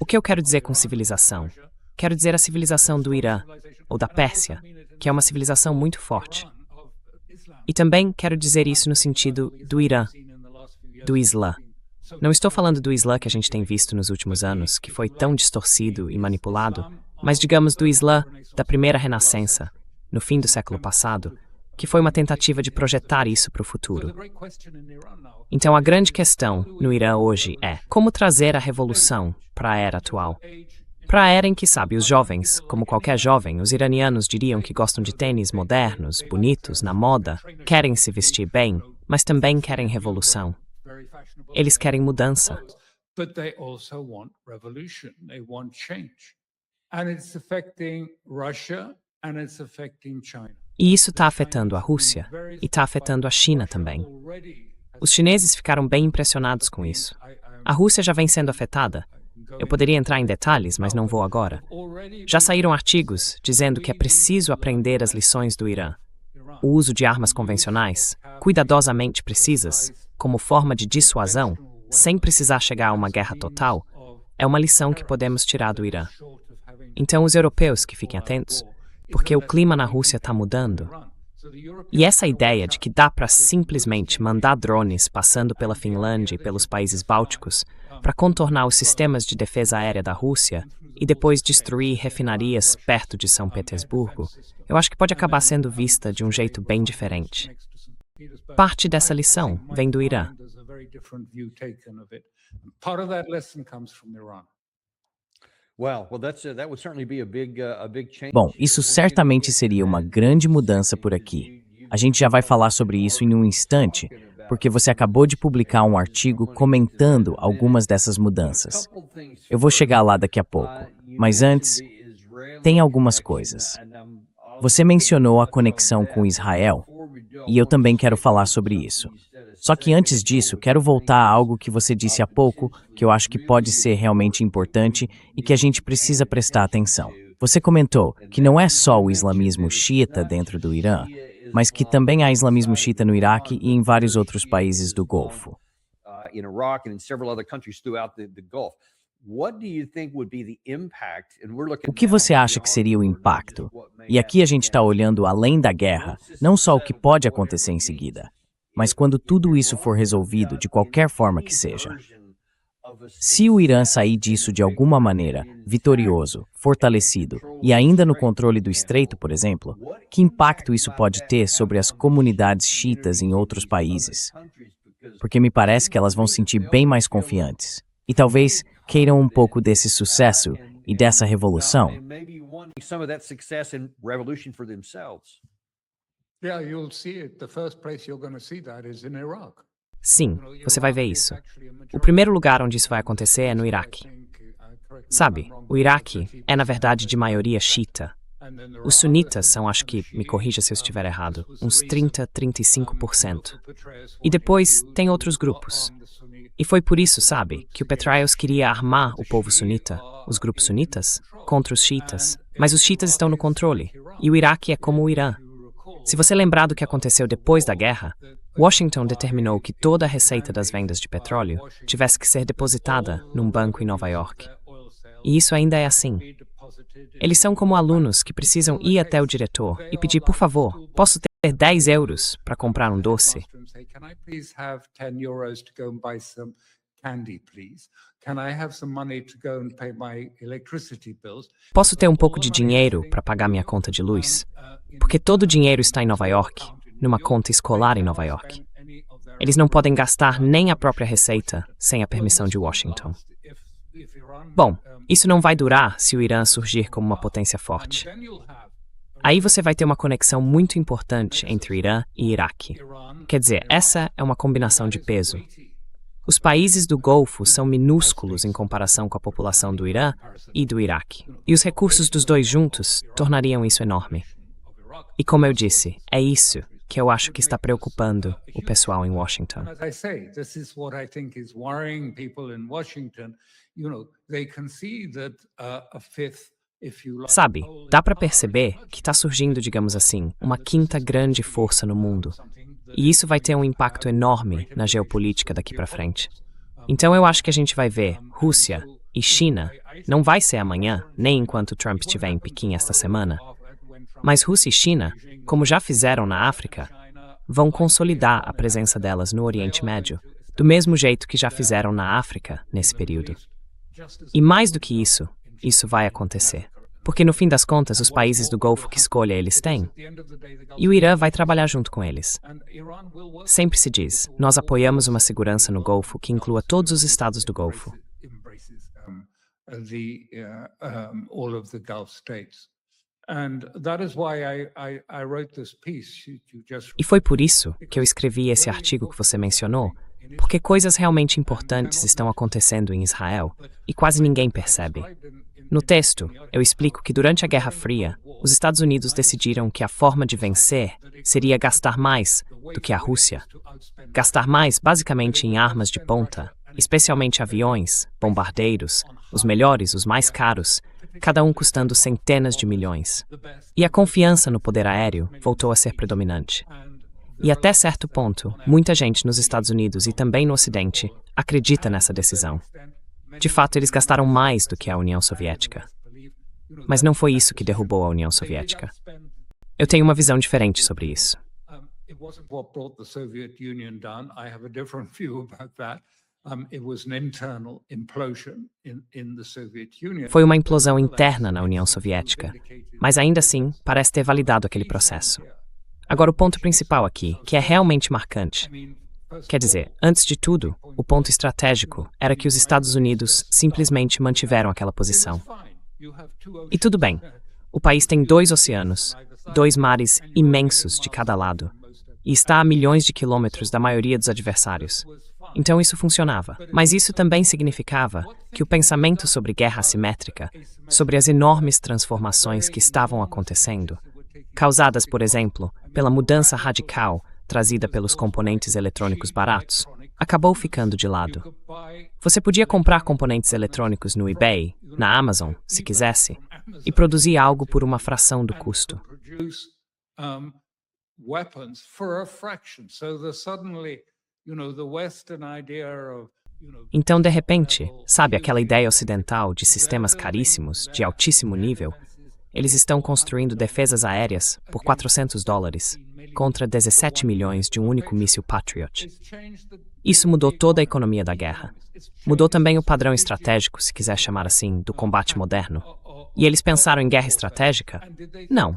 O que eu quero dizer com civilização? Quero dizer a civilização do Irã, ou da Pérsia, que é uma civilização muito forte. E também quero dizer isso no sentido do Irã, do Islã. Não estou falando do Islã que a gente tem visto nos últimos anos, que foi tão distorcido e manipulado, mas digamos do Islã da primeira renascença, no fim do século passado, que foi uma tentativa de projetar isso para o futuro. Então a grande questão no Irã hoje é como trazer a revolução para a era atual. Para a era em que, sabe, os jovens, como qualquer jovem, os iranianos diriam que gostam de tênis modernos, bonitos, na moda, querem se vestir bem, mas também querem revolução. Eles querem mudança. E isso está afetando a Rússia e está afetando a China também. Os chineses ficaram bem impressionados com isso. A Rússia já vem sendo afetada. Eu poderia entrar em detalhes, mas não vou agora. Já saíram artigos dizendo que é preciso aprender as lições do Irã. O uso de armas convencionais, cuidadosamente precisas, como forma de dissuasão, sem precisar chegar a uma guerra total, é uma lição que podemos tirar do Irã. Então os europeus que fiquem atentos, porque o clima na Rússia está mudando. E essa ideia de que dá para simplesmente mandar drones passando pela Finlândia e pelos países bálticos para contornar os sistemas de defesa aérea da Rússia e depois destruir refinarias perto de São Petersburgo, eu acho que pode acabar sendo vista de um jeito bem diferente. Parte dessa lição vem do Irã. Bom, isso certamente seria uma grande mudança por aqui. A gente já vai falar sobre isso em um instante, porque você acabou de publicar um artigo comentando algumas dessas mudanças. Eu vou chegar lá daqui a pouco, mas antes, tem algumas coisas. Você mencionou a conexão com Israel, e eu também quero falar sobre isso. Só que antes disso, quero voltar a algo que você disse há pouco, que eu acho que pode ser realmente importante e que a gente precisa prestar atenção. Você comentou que não é só o islamismo xiita dentro do Irã, mas que também há islamismo xiita no Iraque e em vários outros países do Golfo. O que você acha que seria o impacto? E aqui a gente está olhando além da guerra, não só o que pode acontecer em seguida, mas quando tudo isso for resolvido, de qualquer forma que seja. Se o Irã sair disso de alguma maneira, vitorioso, fortalecido, e ainda no controle do Estreito, por exemplo, que impacto isso pode ter sobre as comunidades xiitas em outros países? porque me parece que elas vão se sentir bem mais confiantes. E talvez queiram um pouco desse sucesso e dessa revolução. Yeah, you'll see it. The first place you're going to see that is in Iraq. Sim, você vai ver isso. O primeiro lugar onde isso vai acontecer é no Iraque. Sabe, o Iraque é, na verdade, de maioria xiita. Os sunitas são, acho que, me corrija se eu estiver errado, uns 35%. E depois tem outros grupos. E foi por isso, sabe, que o Petraeus queria armar o povo sunita, os grupos sunitas, contra os xiitas. Mas os xiitas estão no controle, e o Iraque é como o Irã. Se você lembrar do que aconteceu depois da guerra, Washington determinou que toda a receita das vendas de petróleo tivesse que ser depositada num banco em Nova York. E isso ainda é assim. Eles são como alunos que precisam ir até o diretor e pedir, por favor, posso ter 10 euros para comprar um doce? Posso ter um pouco de dinheiro para pagar minha conta de luz? Porque todo o dinheiro está em Nova York, numa conta escolar em Nova York. Eles não podem gastar nem a própria receita sem a permissão de Washington. Bom, isso não vai durar se o Irã surgir como uma potência forte. Aí você vai ter uma conexão muito importante entre o Irã e Iraque. Quer dizer, essa é uma combinação de peso. Os países do Golfo são minúsculos em comparação com a população do Irã e do Iraque. E os recursos dos dois juntos tornariam isso enorme. E como eu disse, é isso que eu acho que está preocupando o pessoal em Washington. Sabe, dá para perceber que está surgindo, digamos assim, uma quinta grande força no mundo. E isso vai ter um impacto enorme na geopolítica daqui para frente. Então eu acho que a gente vai ver Rússia e China, não vai ser amanhã, nem enquanto Trump estiver em Pequim esta semana, mas Rússia e China, como já fizeram na África, vão consolidar a presença delas no Oriente Médio, do mesmo jeito que já fizeram na África nesse período. E mais do que isso vai acontecer. Porque no fim das contas, os países do Golfo que escolha eles têm, e o Irã vai trabalhar junto com eles. Sempre se diz, nós apoiamos uma segurança no Golfo que inclua todos os estados do Golfo. E foi por isso que eu escrevi esse artigo que você mencionou, porque coisas realmente importantes estão acontecendo em Israel e quase ninguém percebe. No texto, eu explico que durante a Guerra Fria, os Estados Unidos decidiram que a forma de vencer seria gastar mais do que a Rússia. Gastar mais basicamente em armas de ponta, especialmente aviões, bombardeiros, os melhores, os mais caros, cada um custando centenas de milhões. E a confiança no poder aéreo voltou a ser predominante. E até certo ponto, muita gente nos Estados Unidos e também no Ocidente acredita nessa decisão. De fato, eles gastaram mais do que a União Soviética. Mas não foi isso que derrubou a União Soviética. Eu tenho uma visão diferente sobre isso. Foi uma implosão interna na União Soviética, mas ainda assim parece ter validado aquele processo. Agora, o ponto principal aqui, que é realmente marcante. Quer dizer, antes de tudo, o ponto estratégico era que os Estados Unidos simplesmente mantiveram aquela posição. E tudo bem, o país tem 2 oceanos, 2 mares imensos de cada lado, e está a milhões de quilômetros da maioria dos adversários. Então isso funcionava. Mas isso também significava que o pensamento sobre guerra assimétrica, sobre as enormes transformações que estavam acontecendo, causadas, por exemplo, pela mudança radical trazida pelos componentes eletrônicos baratos, acabou ficando de lado. Você podia comprar componentes eletrônicos no eBay, na Amazon, se quisesse, e produzir algo por uma fração do custo. Então, de repente, sabe aquela ideia ocidental de sistemas caríssimos, de altíssimo nível? Eles estão construindo defesas aéreas por $400 contra 17 milhões de um único míssil Patriot. Isso mudou toda a economia da guerra. Mudou também o padrão estratégico, se quiser chamar assim, do combate moderno. E eles pensaram em guerra estratégica? Não.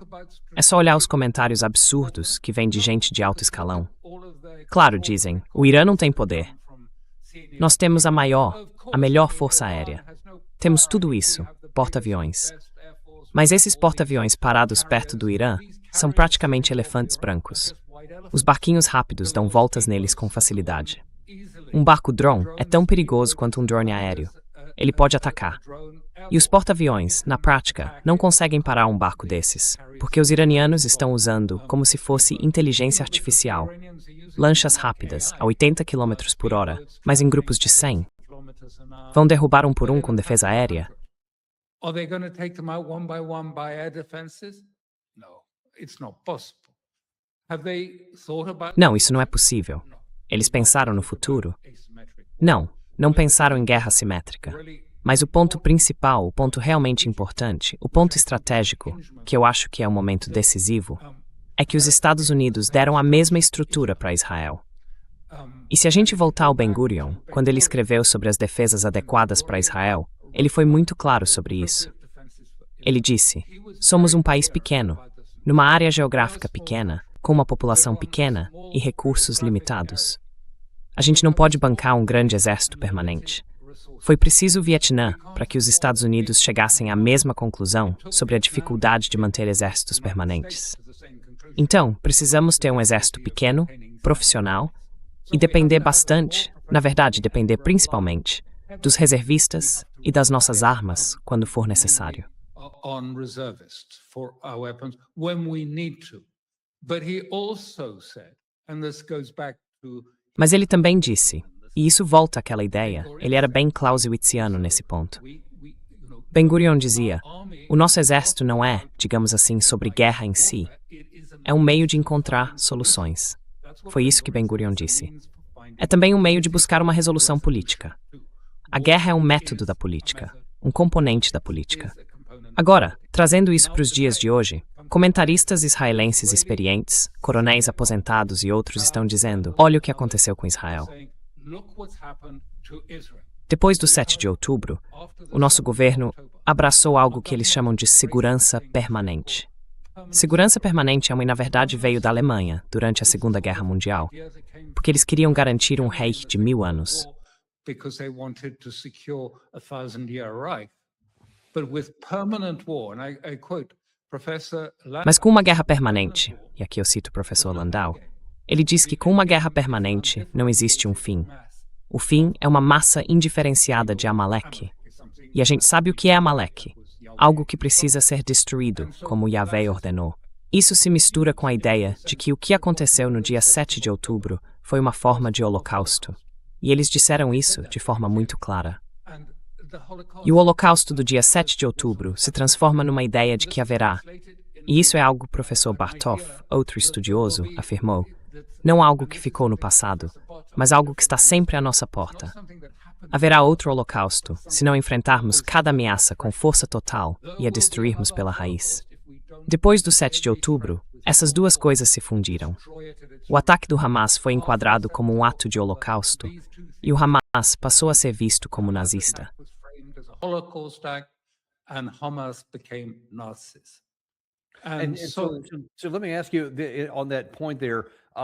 É só olhar os comentários absurdos que vêm de gente de alto escalão. Claro, dizem, o Irã não tem poder. Nós temos a melhor força aérea. Temos tudo isso, porta-aviões. Mas esses porta-aviões parados perto do Irã são praticamente elefantes brancos. Os barquinhos rápidos dão voltas neles com facilidade. Um barco drone é tão perigoso quanto um drone aéreo. Ele pode atacar. E os porta-aviões, na prática, não conseguem parar um barco desses, porque os iranianos estão usando como se fosse inteligência artificial. Lanchas rápidas, a 80 km por hora, mas em grupos de 100. Vão derrubar um por um com defesa aérea? Are they going to take them out one by air defenses? No, it's not possible. Have they thought about... Não, isso não é possível. Eles pensaram no futuro? Não pensaram em guerra assimétrica. Mas o ponto principal, o ponto realmente importante, o ponto estratégico, que eu acho que é um momento decisivo, é que os Estados Unidos deram a mesma estrutura para Israel. E se a gente voltar ao Ben-Gurion, quando ele escreveu sobre as defesas adequadas para Israel, ele foi muito claro sobre isso. Ele disse: somos um país pequeno, numa área geográfica pequena, com uma população pequena e recursos limitados. A gente não pode bancar um grande exército permanente. Foi preciso o Vietnã para que os Estados Unidos chegassem à mesma conclusão sobre a dificuldade de manter exércitos permanentes. Então, precisamos ter um exército pequeno, profissional, e depender bastante, na verdade, depender principalmente, dos reservistas e das nossas armas quando for necessário. On reservists for our weapons when we need to. But he also said, and this goes back to... Mas ele também disse, e isso volta àquela ideia, ele era bem clausewitziano nesse ponto. Ben-Gurion dizia, o nosso exército não é, digamos assim, sobre guerra em si. É um meio de encontrar soluções. Foi isso que Ben-Gurion disse. É também um meio de buscar uma resolução política. A guerra é um método da política, um componente da política. Agora, trazendo isso para os dias de hoje, comentaristas israelenses experientes, coronéis aposentados e outros estão dizendo, olha o que aconteceu com Israel. Depois do 7 de outubro, o nosso governo abraçou algo que eles chamam de segurança permanente. Segurança permanente é uma, na verdade, veio da Alemanha, durante a Segunda Guerra Mundial, porque eles queriam garantir um Reich de 1000 anos. Mas com uma guerra permanente, e aqui eu cito o professor Landau, ele diz que com uma guerra permanente não existe um fim. O fim é uma massa indiferenciada de Amaleque. E a gente sabe o que é Amaleque. Algo que precisa ser destruído, como Yahvé ordenou. Isso se mistura com a ideia de que o que aconteceu no dia 7 de outubro foi uma forma de holocausto. E eles disseram isso de forma muito clara. E o holocausto do dia 7 de outubro se transforma numa ideia de que haverá, e isso é algo que o professor Bartof, outro estudioso, afirmou, não algo que ficou no passado, mas algo que está sempre à nossa porta. Haverá outro holocausto se não enfrentarmos cada ameaça com força total e a destruirmos pela raiz. Depois do 7 de outubro, essas duas coisas se fundiram. O ataque do Hamas foi enquadrado como um ato de holocausto, e o Hamas passou a ser visto como nazista.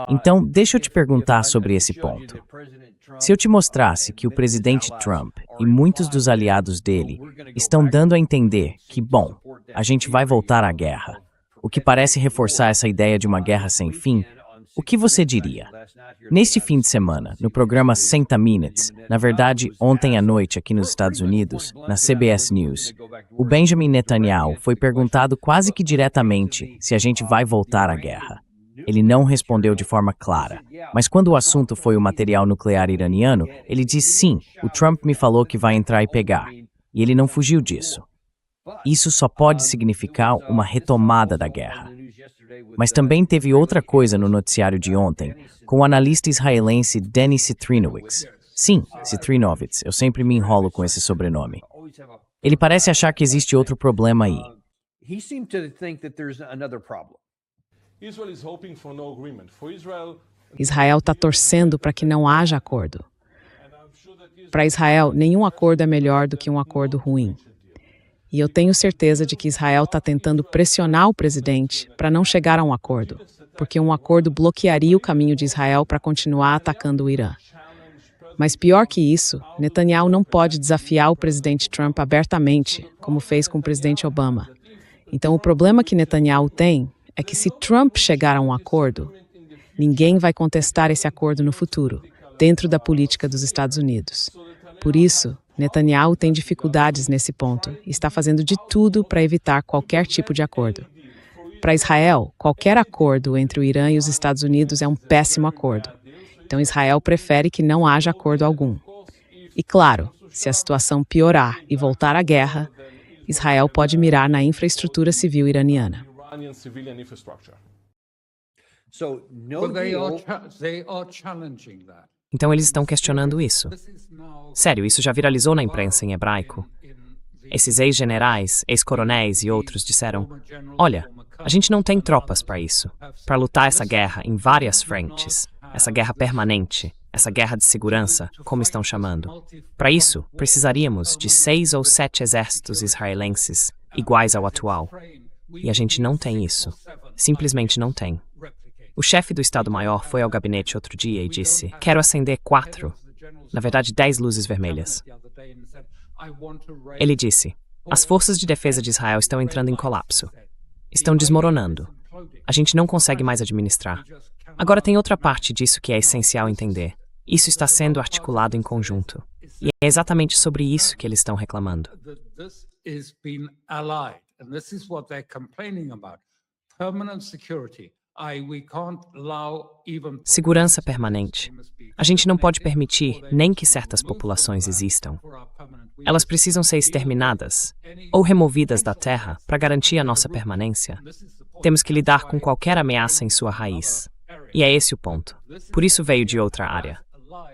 Então, deixa eu te perguntar sobre esse ponto. Se eu te mostrasse que o presidente Trump e muitos dos aliados dele estão dando a entender que, bom, a gente vai voltar à guerra, o que parece reforçar essa ideia de uma guerra sem fim, o que você diria? Neste fim de semana, no programa 60 Minutes, na verdade, ontem à noite aqui nos Estados Unidos, na CBS News, o Benjamin Netanyahu foi perguntado quase que diretamente se a gente vai voltar à guerra. Ele não respondeu de forma clara, mas quando o assunto foi o material nuclear iraniano, ele disse sim, o Trump me falou que vai entrar e pegar, e ele não fugiu disso. Isso só pode significar uma retomada da guerra. Mas também teve outra coisa no noticiário de ontem, com o analista israelense Denny Citrinowicz. Sim, Citrinowicz, eu sempre me enrolo com esse sobrenome. Ele parece achar que existe outro problema aí. Israel está torcendo para que não haja acordo. Para Israel, nenhum acordo é melhor do que um acordo ruim. E eu tenho certeza de que Israel está tentando pressionar o presidente para não chegar a um acordo. porque um acordo bloquearia o caminho de Israel para continuar atacando o Irã. Mas pior que isso, Netanyahu não pode desafiar o presidente Trump abertamente, como fez com o presidente Obama. Então o problema que Netanyahu tem é que se Trump chegar a um acordo, ninguém vai contestar esse acordo no futuro, dentro da política dos Estados Unidos. Por isso, Netanyahu tem dificuldades nesse ponto e está fazendo de tudo para evitar qualquer tipo de acordo. Para Israel, qualquer acordo entre o Irã e os Estados Unidos é um péssimo acordo. Então Israel prefere que não haja acordo algum. E claro, se a situação piorar e voltar à guerra, Israel pode mirar na infraestrutura civil iraniana. But they are challenging that. Então eles estão questionando isso. Sério, isso já viralizou na imprensa em hebraico. Esses ex-generais, ex-coronéis e outros disseram: olha, a gente não tem tropas para isso, para lutar essa guerra em várias frentes, essa guerra permanente, essa guerra de segurança, como estão chamando. Para isso, precisaríamos de 6 ou 7 exércitos israelenses iguais ao atual. E a gente não tem isso. Simplesmente não tem. O chefe do Estado-Maior foi ao gabinete outro dia e disse: quero acender 4, na verdade 10 luzes vermelhas. Ele disse: as forças de defesa de Israel estão entrando em colapso. Estão desmoronando. A gente não consegue mais administrar. Agora tem outra parte disso que é essencial entender. Isso está sendo articulado em conjunto. E é exatamente sobre isso que eles estão reclamando. Segurança permanente. A gente não pode permitir nem que certas populações existam. Elas precisam ser exterminadas ou removidas da terra para garantir a nossa permanência. Temos que lidar com qualquer ameaça em sua raiz. E é esse o ponto. Por isso veio de outra área.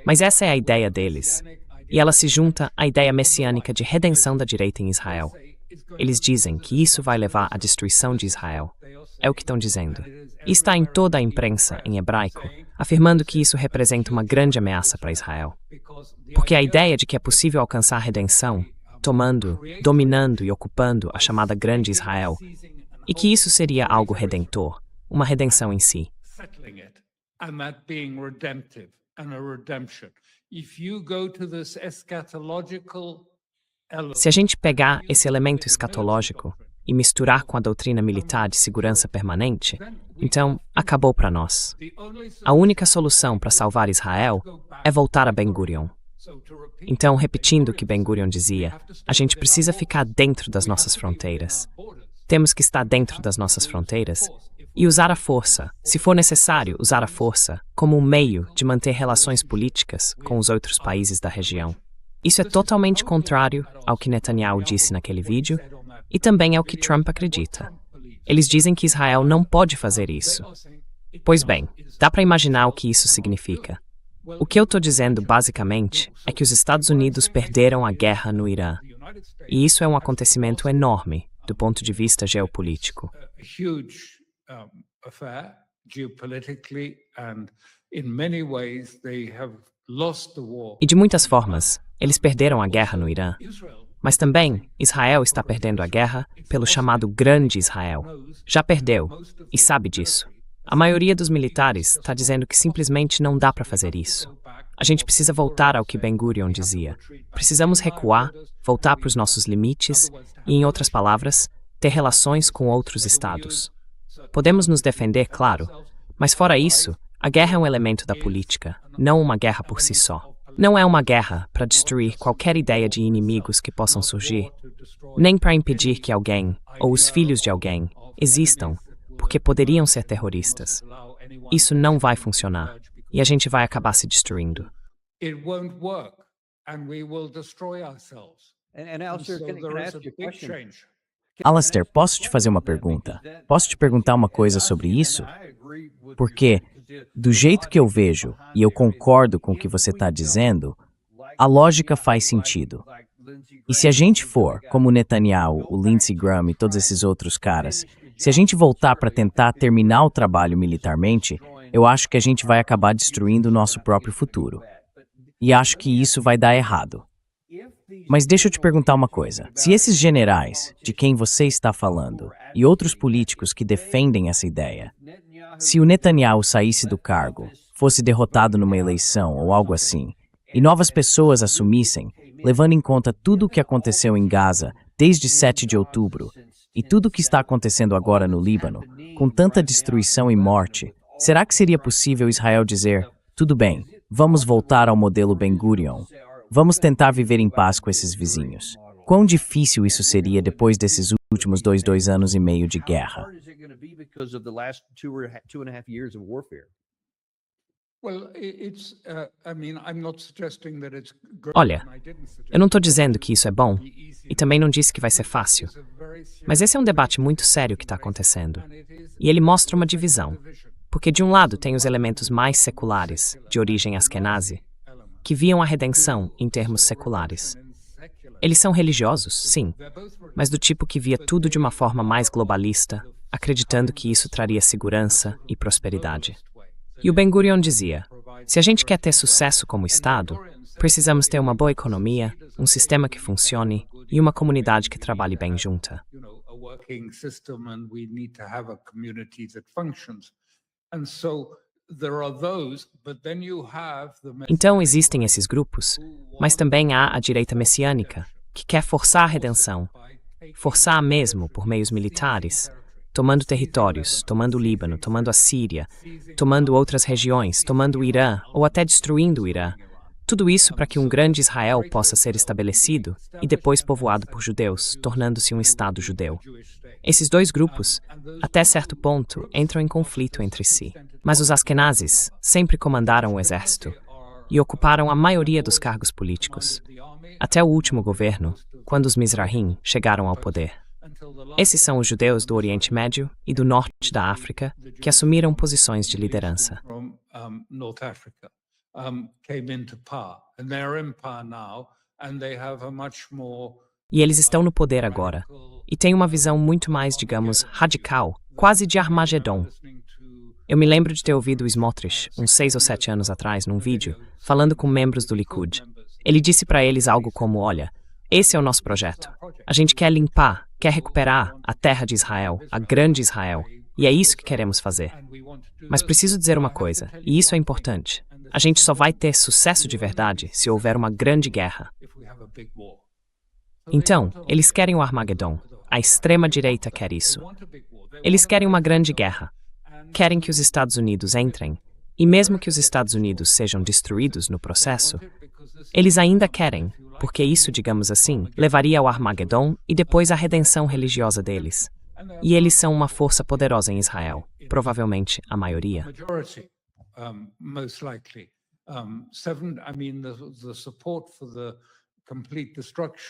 Mas essa é a ideia deles. E ela se junta à ideia messiânica de redenção da direita em Israel. Eles dizem que isso vai levar à destruição de Israel. É o que estão dizendo. E está em toda a imprensa, em hebraico, afirmando que isso representa uma grande ameaça para Israel. Porque a ideia de que é possível alcançar a redenção, tomando, dominando e ocupando a chamada Grande Israel, e que isso seria algo redentor, uma redenção em si. Se a gente pegar esse elemento escatológico e misturar com a doutrina militar de segurança permanente, então acabou para nós. A única solução para salvar Israel é voltar a Ben-Gurion. Então, repetindo o que Ben-Gurion dizia, a gente precisa ficar dentro das nossas fronteiras. Temos que estar dentro das nossas fronteiras e usar a força, se for necessário usar a força, como um meio de manter relações políticas com os outros países da região. Isso é totalmente contrário ao que Netanyahu disse naquele vídeo e também ao que Trump acredita. Eles dizem que Israel não pode fazer isso. Pois bem, dá para imaginar o que isso significa. O que eu estou dizendo, basicamente, é que os Estados Unidos perderam a guerra no Irã. E isso é um acontecimento enorme do ponto de vista geopolítico. E de muitas formas, eles perderam a guerra no Irã. Mas também, Israel está perdendo a guerra pelo chamado Grande Israel. Já perdeu, e sabe disso. A maioria dos militares está dizendo que simplesmente não dá para fazer isso. A gente precisa voltar ao que Ben-Gurion dizia. Precisamos recuar, voltar para os nossos limites e, em outras palavras, ter relações com outros estados. Podemos nos defender, claro, mas fora isso, a guerra é um elemento da política, não uma guerra por si só. Não é uma guerra para destruir qualquer ideia de inimigos que possam surgir, nem para impedir que alguém, ou os filhos de alguém, existam, porque poderiam ser terroristas. Isso não vai funcionar, e a gente vai acabar se destruindo. Alastair, posso te fazer uma pergunta? Posso te perguntar uma coisa sobre isso? Porque, do jeito que eu vejo, e eu concordo com o que você está dizendo, a lógica faz sentido. E se a gente for, como o Netanyahu, o Lindsey Graham e todos esses outros caras, se a gente voltar para tentar terminar o trabalho militarmente, eu acho que a gente vai acabar destruindo o nosso próprio futuro. E acho que isso vai dar errado. Mas deixa eu te perguntar uma coisa. Se esses generais, de quem você está falando, e outros políticos que defendem essa ideia, Se o Netanyahu saísse do cargo, fosse derrotado numa eleição ou algo assim, e novas pessoas assumissem, levando em conta tudo o que aconteceu em Gaza desde 7 de outubro e tudo o que está acontecendo agora no Líbano, com tanta destruição e morte, será que seria possível Israel dizer, tudo bem, vamos voltar ao modelo Ben-Gurion, vamos tentar viver em paz com esses vizinhos? Quão difícil isso seria depois desses últimos dois anos e meio de guerra? Olha, eu não estou dizendo que isso é bom, e também não disse que vai ser fácil. Mas esse é um debate muito sério que está acontecendo. E ele mostra uma divisão. Porque de um lado tem os elementos mais seculares, de origem askenazi, que viam a redenção em termos seculares. Eles são religiosos, sim, mas do tipo que via tudo de uma forma mais globalista, acreditando que isso traria segurança e prosperidade. E o Ben-Gurion dizia, se a gente quer ter sucesso como Estado, precisamos ter uma boa economia, um sistema que funcione e uma comunidade que trabalhe bem junta. Então existem esses grupos, mas também há a direita messiânica, que quer forçar a redenção, forçar mesmo por meios militares, tomando territórios, tomando o Líbano, tomando a Síria, tomando outras regiões, tomando o Irã ou até destruindo o Irã. Tudo isso para que um grande Israel possa ser estabelecido e depois povoado por judeus, tornando-se um Estado judeu. Esses dois grupos, até certo ponto, entram em conflito entre si. Mas os askenazes sempre comandaram o exército e ocuparam a maioria dos cargos políticos, até o último governo, quando os Mizrahim chegaram ao poder. Esses são os judeus do Oriente Médio e do Norte da África que assumiram posições de liderança. E eles estão no poder agora, e têm uma visão muito mais, digamos, radical, quase de Armagedon. Eu me lembro de ter ouvido o Smotrich, uns 6 ou 7 anos atrás, num vídeo, falando com membros do Likud. Ele disse para eles algo como, olha, esse é o nosso projeto. A gente quer limpar, quer recuperar a terra de Israel, a grande Israel, e é isso que queremos fazer. Mas preciso dizer uma coisa, e isso é importante. A gente só vai ter sucesso de verdade se houver uma grande guerra. Então, eles querem o Armagedon. A extrema-direita quer isso. Eles querem uma grande guerra. Querem que os Estados Unidos entrem, e mesmo que os Estados Unidos sejam destruídos no processo, eles ainda querem, porque isso, digamos assim, levaria ao Armagedon e depois à redenção religiosa deles. E eles são uma força poderosa em Israel, provavelmente a maioria.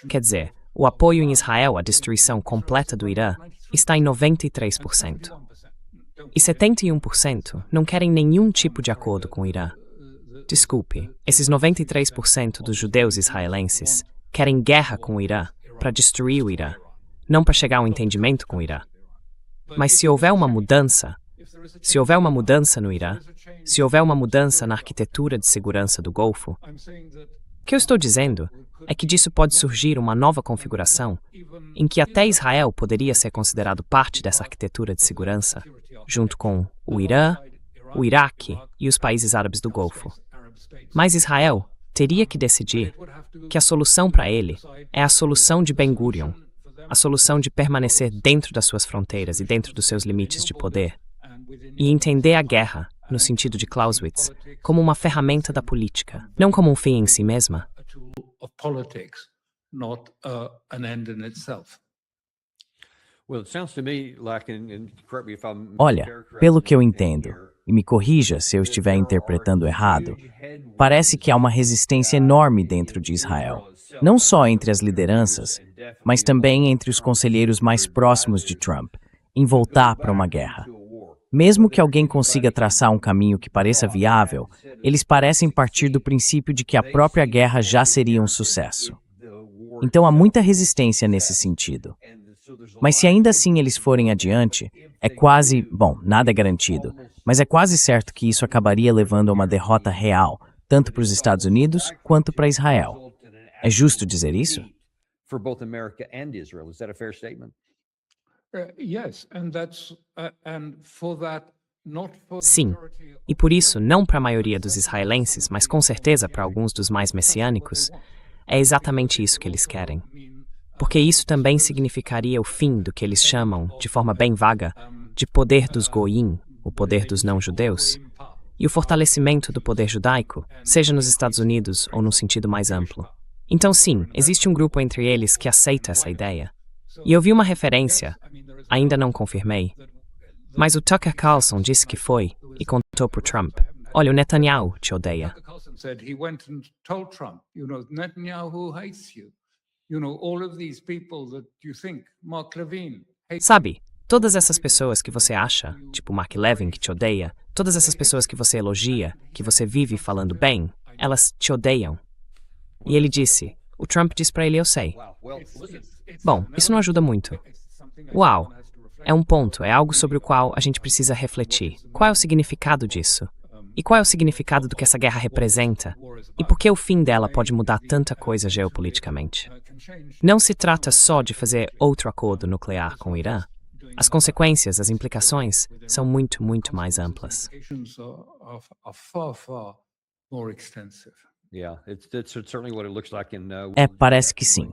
Quer dizer, o apoio em Israel à destruição completa do Irã está em 93%. E 71% não querem nenhum tipo de acordo com o Irã. Desculpe, esses 93% dos judeus israelenses querem guerra com o Irã para destruir o Irã, não para chegar a um entendimento com o Irã. Mas se houver uma mudança no Irã, se houver uma mudança na arquitetura de segurança do Golfo, o que eu estou dizendo é que disso pode surgir uma nova configuração em que até Israel poderia ser considerado parte dessa arquitetura de segurança, junto com o Irã, o Iraque e os países árabes do Golfo. Mas Israel teria que decidir que a solução para ele é a solução de Ben-Gurion, a solução de permanecer dentro das suas fronteiras e dentro dos seus limites de poder, e entender a guerra, no sentido de Clausewitz, como uma ferramenta da política, não como um fim em si mesma. Olha, pelo que eu entendo, e me corrija se eu estiver interpretando errado, parece que há uma resistência enorme dentro de Israel, não só entre as lideranças, mas também entre os conselheiros mais próximos de Trump, em voltar para uma guerra. Mesmo que alguém consiga traçar um caminho que pareça viável, eles parecem partir do princípio de que a própria guerra já seria um sucesso. Então há muita resistência nesse sentido. Mas se ainda assim eles forem adiante, é quase, bom, nada é garantido, mas é quase certo que isso acabaria levando a uma derrota real, tanto para os Estados Unidos quanto para Israel. É justo dizer isso? Yes, and for that Sim, e por isso, não para a maioria dos israelenses, mas com certeza para alguns dos mais messiânicos, é exatamente isso que eles querem. Porque isso também significaria o fim do que eles chamam, de forma bem vaga, de poder dos goim, o poder dos não-judeus, e o fortalecimento do poder judaico, seja nos Estados Unidos ou num sentido mais amplo. Então sim, existe um grupo entre eles que aceita essa ideia. E eu vi uma referência, ainda não confirmei, mas o Tucker Carlson disse que foi e contou para o Trump. Olha, o Netanyahu te odeia. Sabe, todas essas pessoas que você acha, tipo Mark Levin que te odeia, todas essas pessoas que você elogia, que você vive falando bem, elas te odeiam. E ele disse, o Trump disse para ele, eu sei. Bom, isso não ajuda muito. Uau, é um ponto, é algo sobre o qual a gente precisa refletir. Qual é o significado disso? E qual é o significado do que essa guerra representa? E por que o fim dela pode mudar tanta coisa geopoliticamente? Não se trata só de fazer outro acordo nuclear com o Irã. As consequências, as implicações, são muito, muito mais amplas. Parece que sim.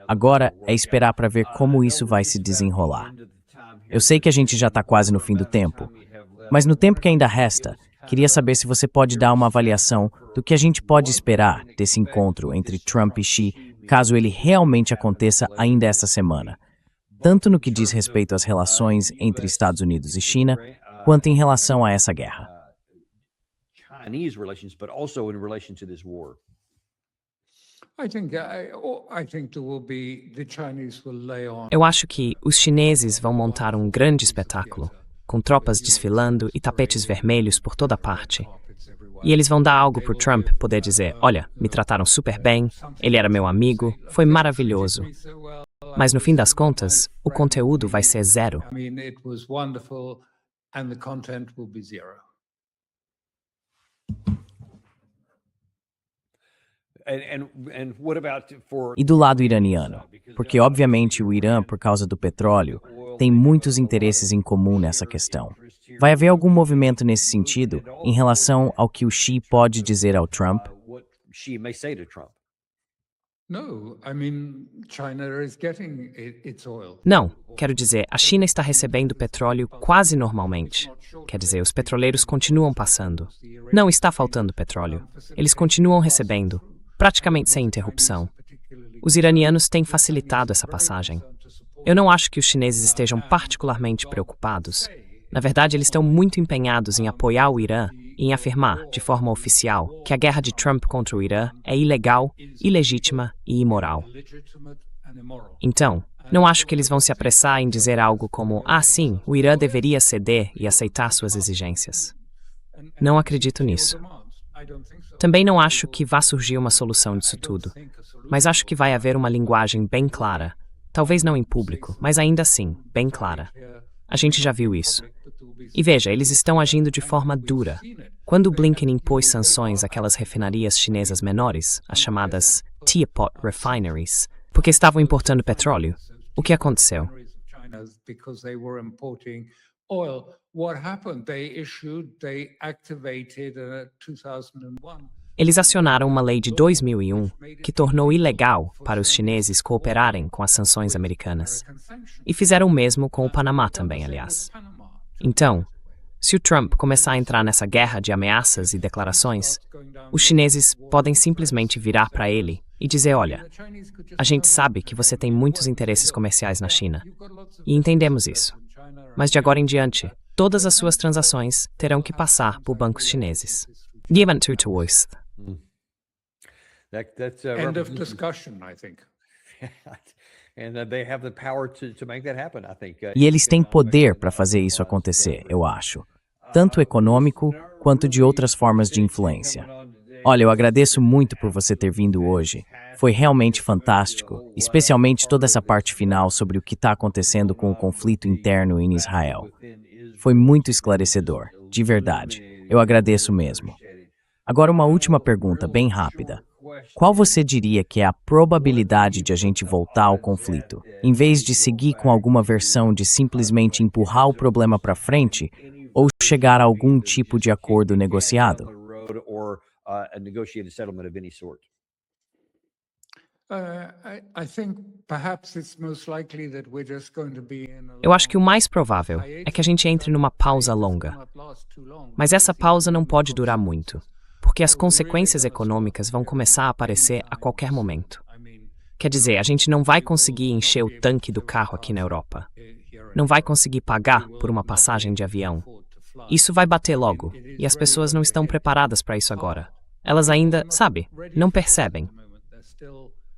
Agora é esperar para ver como isso vai se desenrolar. Eu sei que a gente já está quase no fim do tempo, mas no tempo que ainda resta, queria saber se você pode dar uma avaliação do que a gente pode esperar desse encontro entre Trump e Xi, caso ele realmente aconteça ainda esta semana, tanto no que diz respeito às relações entre Estados Unidos e China, quanto em relação a essa guerra. Eu acho que os chineses vão montar um grande espetáculo, com tropas desfilando e tapetes vermelhos por toda parte. E eles vão dar algo para o Trump poder dizer, olha, me trataram super bem, ele era meu amigo, foi maravilhoso. Mas no fim das contas, o conteúdo vai ser zero. E do lado iraniano? Porque, obviamente, o Irã, por causa do petróleo, tem muitos interesses em comum nessa questão. Vai haver algum movimento nesse sentido em relação ao que o Xi pode dizer ao Trump? Não, quero dizer, a China está recebendo petróleo quase normalmente. Quer dizer, os petroleiros continuam passando. Não está faltando petróleo. Eles continuam recebendo, praticamente sem interrupção. Os iranianos têm facilitado essa passagem. Eu não acho que os chineses estejam particularmente preocupados. Na verdade, eles estão muito empenhados em apoiar o Irã e em afirmar, de forma oficial, que a guerra de Trump contra o Irã é ilegal, ilegítima e imoral. Então, não acho que eles vão se apressar em dizer algo como, sim, o Irã deveria ceder e aceitar suas exigências. Não acredito nisso. Também não acho que vá surgir uma solução disso tudo, mas acho que vai haver uma linguagem bem clara, talvez não em público, mas ainda assim, bem clara. A gente já viu isso. E veja, eles estão agindo de forma dura. Quando Blinken impôs sanções àquelas refinarias chinesas menores, as chamadas teapot refineries, porque estavam importando petróleo, o que aconteceu? Eles acionaram uma lei de 2001 que tornou ilegal para os chineses cooperarem com as sanções americanas. E fizeram o mesmo com o Panamá também, aliás. Então, se o Trump começar a entrar nessa guerra de ameaças e declarações, os chineses podem simplesmente virar para ele e dizer, olha, a gente sabe que você tem muitos interesses comerciais na China, e entendemos isso. Mas de agora em diante, todas as suas transações terão que passar por bancos chineses. End of discussion, I think. E eles têm poder para fazer isso acontecer, eu acho. Tanto econômico, quanto de outras formas de influência. Olha, eu agradeço muito por você ter vindo hoje. Foi realmente fantástico, especialmente toda essa parte final sobre o que está acontecendo com o conflito interno em Israel. Foi muito esclarecedor, de verdade. Eu agradeço mesmo. Agora uma última pergunta, bem rápida. Qual você diria que é a probabilidade de a gente voltar ao conflito, em vez de seguir com alguma versão de simplesmente empurrar o problema para frente, ou chegar a algum tipo de acordo negociado? Eu acho que o mais provável é que a gente entre numa pausa longa. Mas essa pausa não pode durar muito, porque as consequências econômicas vão começar a aparecer a qualquer momento. Quer dizer, a gente não vai conseguir encher o tanque do carro aqui na Europa. Não vai conseguir pagar por uma passagem de avião. Isso vai bater logo, e as pessoas não estão preparadas para isso agora. Elas ainda, sabe, não percebem.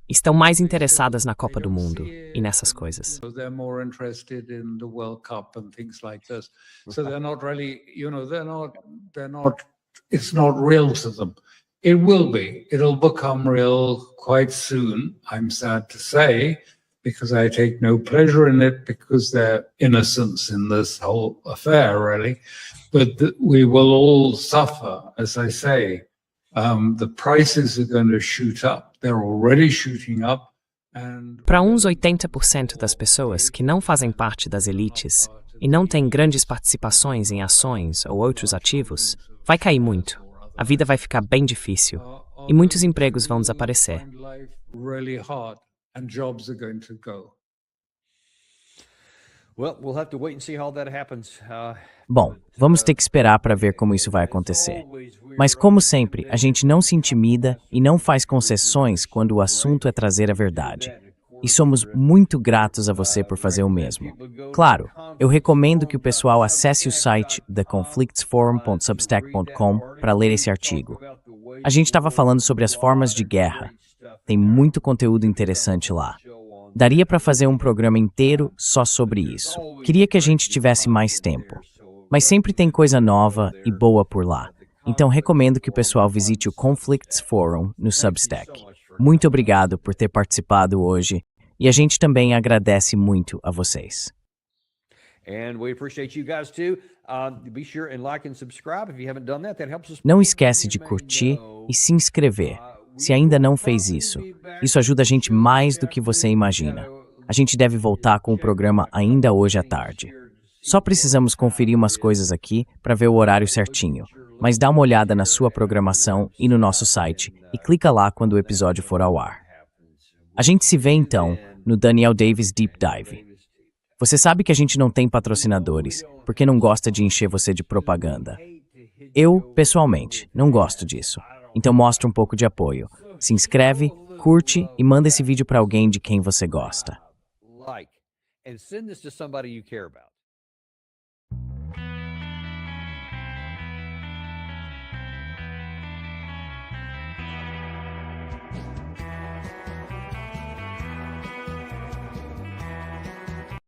Estão mais interessadas na Copa do Mundo e nessas coisas. They're more interested in the World Cup and things like this. So they're not really, it's not real to them. It will be. It'll become real quite soon, I'm sad to say, because I take no pleasure in it because they're innocents in this whole affair, really. But we will all suffer, as I say. The prices are going to shoot up. They're already shooting up. Para uns 80% das pessoas que não fazem parte das elites e não têm grandes participações em ações ou outros ativos, vai cair muito. A vida vai ficar bem difícil e muitos empregos vão desaparecer. Bom, vamos ter que esperar para ver como isso vai acontecer. Mas, como sempre, a gente não se intimida e não faz concessões quando o assunto é trazer a verdade. E somos muito gratos a você por fazer o mesmo. Claro, eu recomendo que o pessoal acesse o site theconflictsforum.substack.com para ler esse artigo. A gente estava falando sobre as formas de guerra. Tem muito conteúdo interessante lá. Daria para fazer um programa inteiro só sobre isso. Queria que a gente tivesse mais tempo. Mas sempre tem coisa nova e boa por lá. Então recomendo que o pessoal visite o Conflicts Forum no Substack. Muito obrigado por ter participado hoje e a gente também agradece muito a vocês. Não esquece de curtir e se inscrever, se ainda não fez isso. Isso ajuda a gente mais do que você imagina. A gente deve voltar com o programa ainda hoje à tarde. Só precisamos conferir umas coisas aqui para ver o horário certinho. Mas dá uma olhada na sua programação e no nosso site e clica lá quando o episódio for ao ar. A gente se vê então no Daniel Davis Deep Dive. Você sabe que a gente não tem patrocinadores porque não gosta de encher você de propaganda. Eu, pessoalmente, não gosto disso. Então mostra um pouco de apoio. Se inscreve, curte e manda esse vídeo para alguém de quem você gosta.